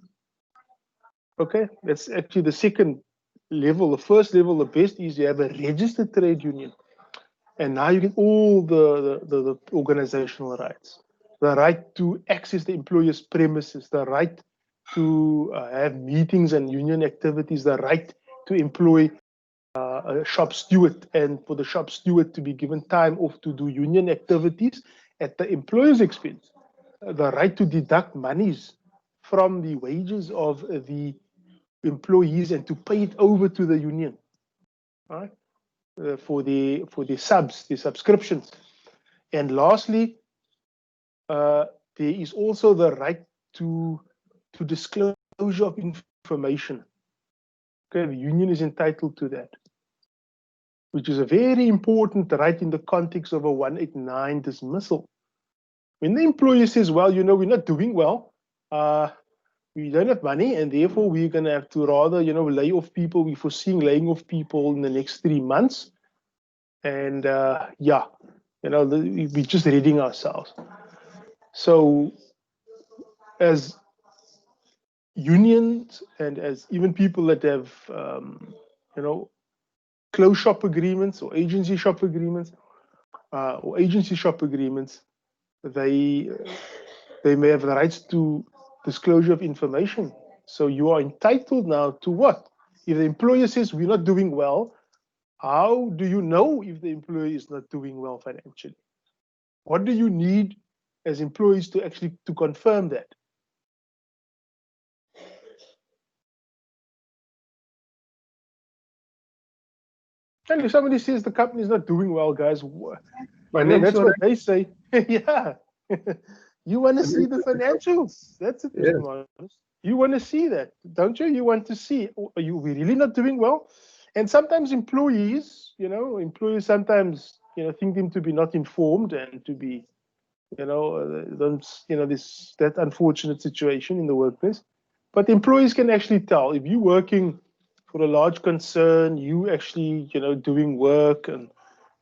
Okay, that's actually the second level. The first level, the best, is you have a registered trade union. And now you get all the organizational rights. The right to access the employer's premises, the right to have meetings and union activities, the right to employ a shop steward, and for the shop steward to be given time off to do union activities at the employer's expense, the right to deduct monies from the wages of the employees and to pay it over to the union, right? For the subscriptions. And lastly, there is also the right to disclosure of information. Okay, the union is entitled to that, which is a very important right in the context of a 189 dismissal. When the employer says, well, we're not doing well, we don't have money, and therefore we're going to have to rather, lay off people. We're foreseeing laying off people in the next 3 months. And we're just reading ourselves. So as unions and as even people that have, closed shop agreements or agency shop agreements, they may have the rights to disclosure of information. So you are entitled now to what? If the employer says we're not doing well, how do you know if the employer is not doing well financially? What do you need as employees to actually confirm that? And if somebody says the company is not doing well, guys, that's what they say. Yeah. You want to see the financials. That's it, Mr. Marcus. You want to see that, don't you? You want to see, are you really not doing well? And sometimes employees sometimes, think them to be not informed and to be, that unfortunate situation in the workplace. But employees can actually tell if you're working for a large concern, you actually, doing work, and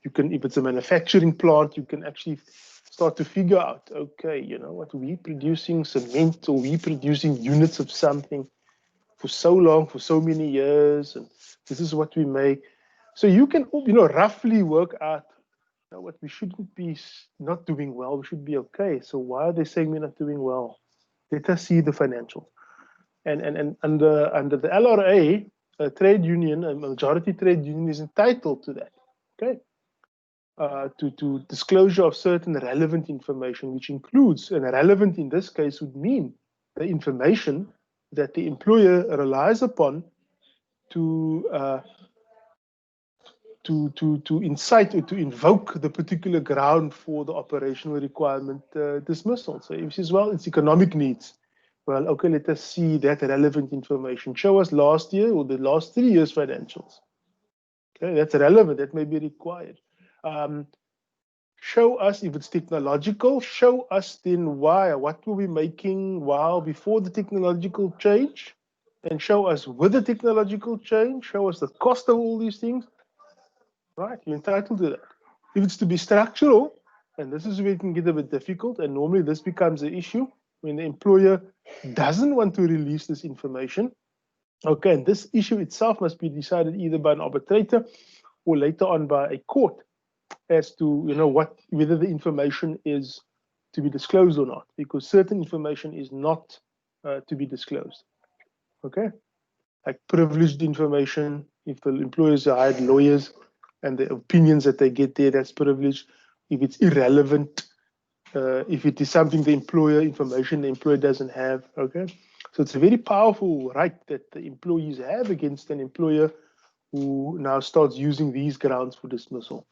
you can, if it's a manufacturing plant, you can actually start to figure out, okay, what, we're producing cement or we're producing units of something for so long, for so many years, and this is what we make. So you can, roughly work out what we shouldn't be not doing well. We should be okay. So why are they saying we're not doing well? Let us see the financials. And under the LRA, a trade union, a majority trade union, is entitled to that. Okay. To disclosure of certain relevant information, which includes, and relevant in this case would mean the information that the employer relies upon to incite or to invoke the particular ground for the operational requirement dismissal. So if he says, well, it's economic needs. Well, okay, let us see that relevant information. Show us last year or the last 3 years financials. Okay, that's relevant. That may be required. Show us if it's technological. Show us then why. What were we making while before the technological change? And show us with the technological change. Show us the cost of all these things. Right, you're entitled to that. If it's to be structural, and this is where it can get a bit difficult, and normally this becomes an issue when the employer doesn't want to release this information. Okay, and this issue itself must be decided either by an arbitrator or later on by a court as to whether the information is to be disclosed or not, because certain information is not to be disclosed. Okay, like privileged information. If the employers hired lawyers and the opinions that they get there, that's privileged. If it's irrelevant, if it is something information the employer doesn't have, okay? So it's a very powerful right that the employees have against an employer who now starts using these grounds for dismissal.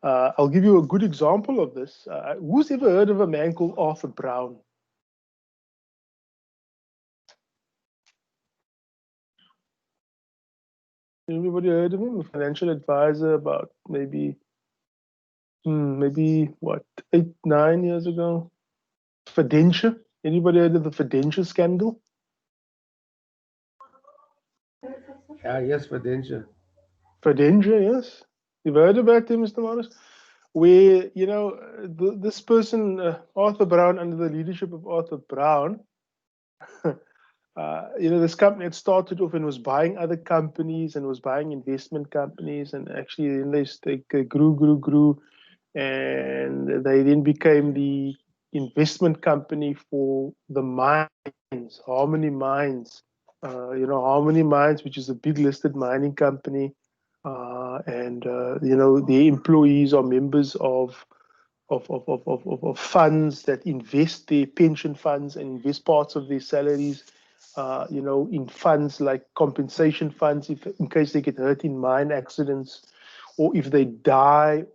I'll give you a good example of this. Who's ever heard of a man called Arthur Brown? Everybody heard of him? A financial advisor about maybe what, 8, 9 years ago? Fidentia. Anybody heard of the Fidentia scandal? Yes, Fidentia. Fidentia, yes. You've heard about him, Mr. Manas? Where, this person, Arthur Brown, under the leadership of Arthur Brown, this company had started off and was buying other companies and was buying investment companies, and actually then they grew, and they then became the investment company for the mines, Harmony Mines. Harmony Mines, which is a big listed mining company, and the employees are members of funds that invest their pension funds and invest parts of their salaries, in funds like compensation funds, in case they get hurt in mine accidents, or if they die,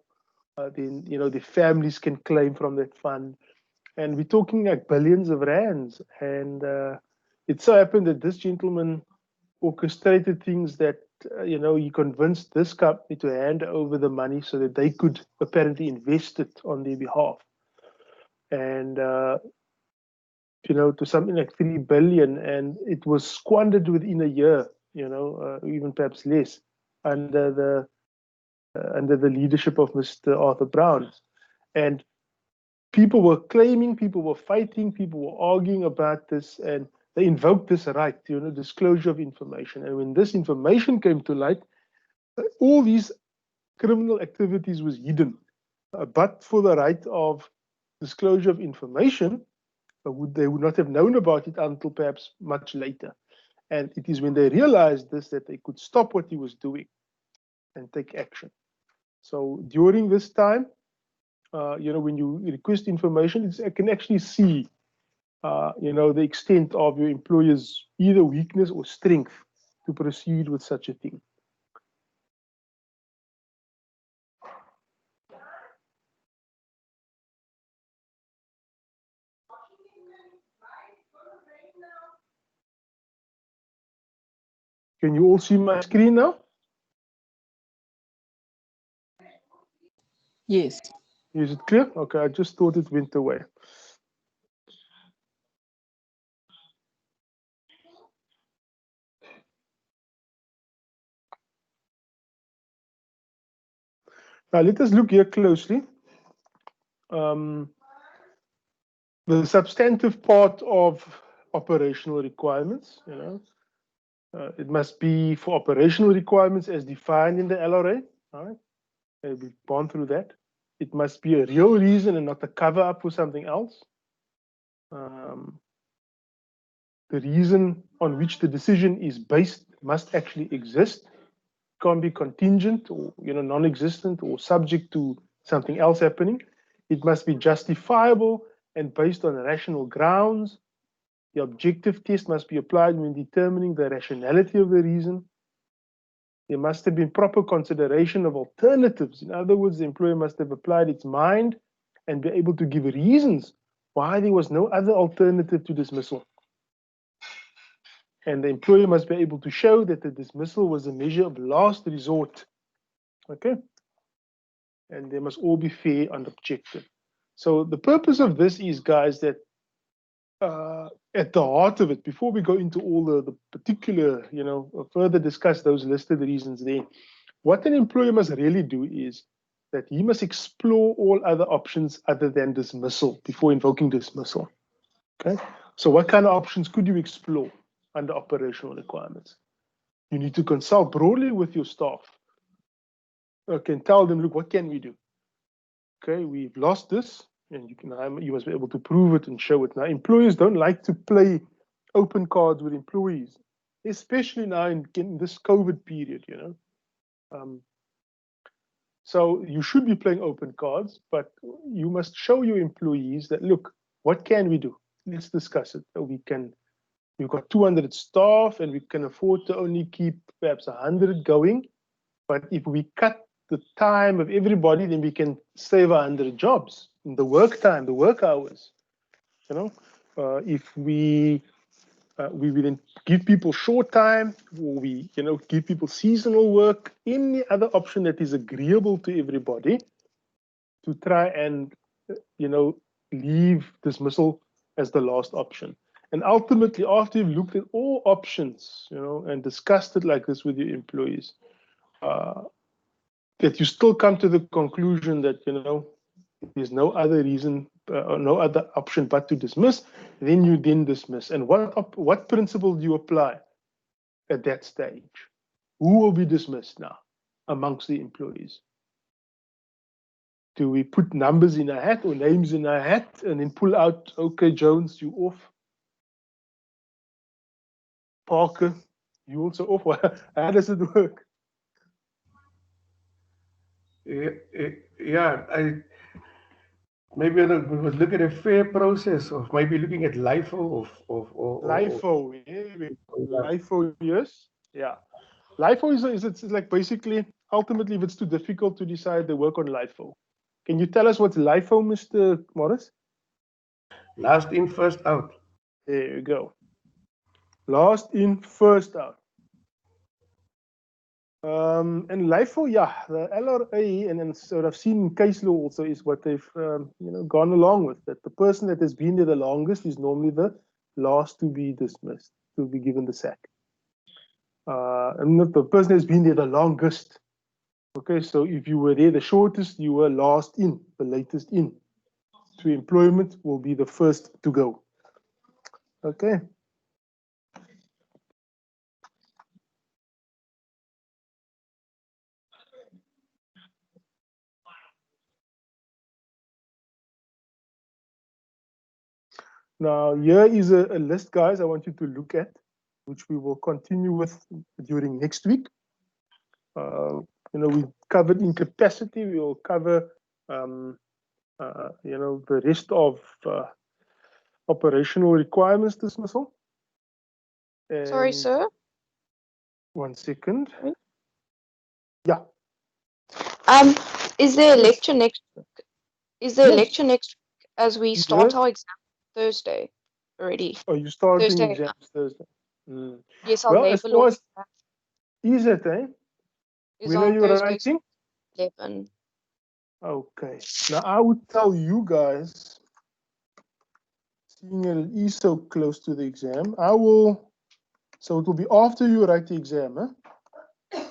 then the families can claim from that fund. And we're talking like billions of rands. And it so happened that this gentleman orchestrated things that, he convinced this company to hand over the money so that they could apparently invest it on their behalf. And, to something like 3 billion. And it was squandered within a year, even perhaps less, under the leadership of Mr. Arthur Brown. And people were claiming, people were fighting, people were arguing about this, and they invoked this right, disclosure of information. And when this information came to light, all these criminal activities was hidden. But for the right of disclosure of information, they would not have known about it until perhaps much later. And it is when they realized this that they could stop what he was doing and take action. So during this time, when you request information, I can actually see, the extent of your employer's either weakness or strength to proceed with such a thing. Can you all see my screen now? Yes. Is it clear? Okay, I just thought it went away. Now let us look here closely. The substantive part of operational requirements, it must be for operational requirements as defined in the LRA. All right, we've gone through that. It must be a real reason and not a cover up for something else. The reason on which the decision is based must actually exist. Can't be contingent or non-existent or subject to something else happening. It must be justifiable and based on rational grounds. The objective test must be applied when determining the rationality of the reason. There must have been proper consideration of alternatives. In other words, the employer must have applied its mind and be able to give reasons why there was no other alternative to dismissal. And the employer must be able to show that the dismissal was a measure of last resort. Okay? And they must all be fair and objective. So the purpose of this is, guys, that at the heart of it, before we go into all the particular, further discuss those listed reasons there, what an employer must really do is that he must explore all other options other than dismissal before invoking dismissal. Okay? So what kind of options could you explore under operational requirements? You need to consult broadly with your staff. Okay, and tell them, look, what can we do? Okay, we've lost this, and you must be able to prove it and show it. Now, employers don't like to play open cards with employees, especially now in this COVID period, So you should be playing open cards, but you must show your employees that, look, what can we do? Let's discuss it. We've got 200 staff and we can afford to only keep perhaps 100 going. But if we cut the time of everybody, then we can save 100 jobs in the work time, the work hours. You know, if we then give people short time, or we give people seasonal work, any other option that is agreeable to everybody, to try and leave dismissal as the last option. And ultimately, after you've looked at all options, and discussed it like this with your employees, that you still come to the conclusion that there's no other reason or no other option but to dismiss, then you dismiss. And what principle do you apply at that stage? Who will be dismissed now amongst the employees? Do we put numbers in a hat or names in a hat and then pull out, okay, Jones, you off. Parker, you also off. How does it work? Yeah, maybe we would look at a fair process of maybe looking at LIFO LIFO, yeah. LIFO, yes. Yeah. LIFO is it's like basically, ultimately, if it's too difficult to decide, they work on LIFO. Can you tell us what's LIFO, Mr. Morris? Last in, first out. There you go. Last in, first out. And LIFO, yeah, the LRA, and then sort of seen in case law also is what they've gone along with. That the person that has been there the longest is normally the last to be dismissed, to be given the sack. And not the person has been there the longest. Okay, so if you were there the shortest, you were last in, the latest in. To employment will be the first to go. Okay. Now, here is a list, guys, I want you to look at, which we will continue with during next week. We covered incapacity. We will cover, the rest of operational requirements dismissal. And sorry, sir. 1 second. Sorry? Yeah. Is there a lecture next? Is there a lecture next week as we start our exam Thursday already? Oh, you starting Thursday. exams Thursday? Mm. Yes, I'll Well, as label far all as is it, eh? is When are on you Thursday, writing? 11. Okay. Now I would tell you guys, seeing it is so close to the exam, so it will be after you write the exam, eh?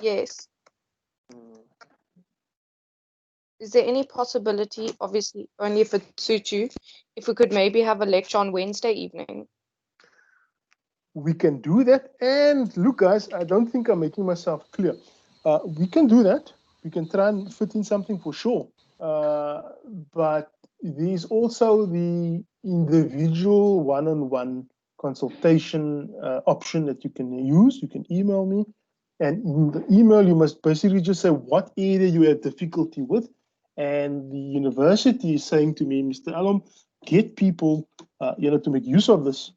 Yes. Is there any possibility, obviously only if it suits you, if we could maybe have a lecture on Wednesday evening? We can do that. And look, guys, I don't think I'm making myself clear. We can do that. We can try and fit in something for sure. But there's also the individual one-on-one consultation option that you can use. You can email me. And in the email, you must basically just say what area you have difficulty with. And the university is saying to me, Mr. Alom, get people, to make use of this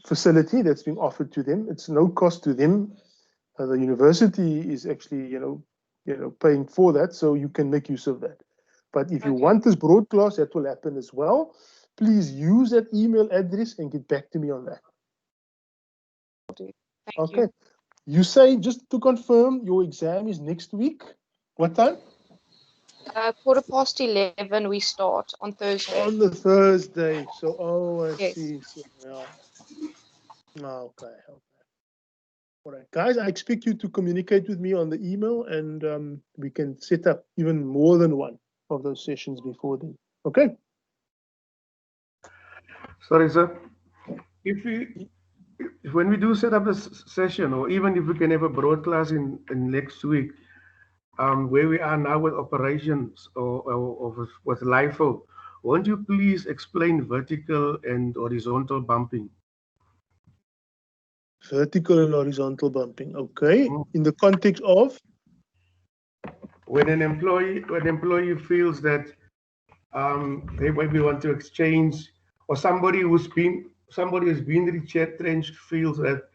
facility that's being offered to them. It's no cost to them. The university is actually, paying for that, so you can make use of that. But if you want this broad class, that will happen as well. Please use that email address and get back to me on that. Thank okay. you. You say, just to confirm, your exam is next week. What time? 11:15 we start on Thursday. On the Thursday. So, I Yes. see. So, yeah. Okay. All right, guys, I expect you to communicate with me on the email, and we can set up even more than one of those sessions before then. Okay? Sorry, sir. When we do set up a session, or even if we can have a broadcast in next week, where we are now with operations or with LIFO, won't you please explain vertical and horizontal bumping? Vertical and horizontal bumping. Okay. In the context of? When an employee feels that they maybe want to exchange, or somebody who's been retrenched feels that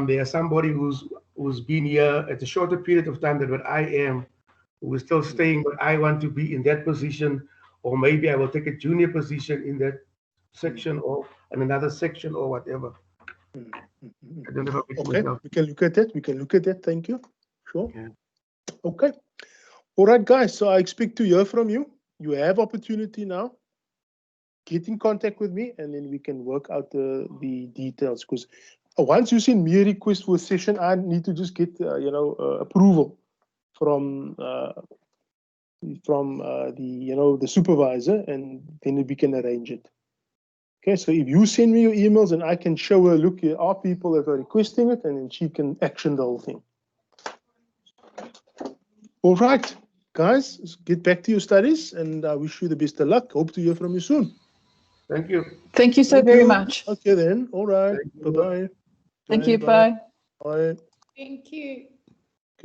there's somebody who's who's been here at a shorter period of time than what I am, who is still staying, but I want to be in that position, or maybe I will take a junior position in that section or in another section or whatever. I don't know if Okay, we can look at that. We can look at that. Thank you. Sure. Yeah. Okay. All right, guys. So I expect to hear from you. You have opportunity now. Get in contact with me, and then we can work out the details. Because once you send me a request for a session, I need to just get approval from the supervisor, and then we can arrange it. Okay, so if you send me your emails, and I can show her, look, here are people that are requesting it, and then she can action the whole thing. All right, guys, get back to your studies, and I wish you the best of luck. Hope to hear from you soon. Thank you. Thank you so very much. Okay then. All right. Bye-bye. Thank you. Bye. Bye. Thank you.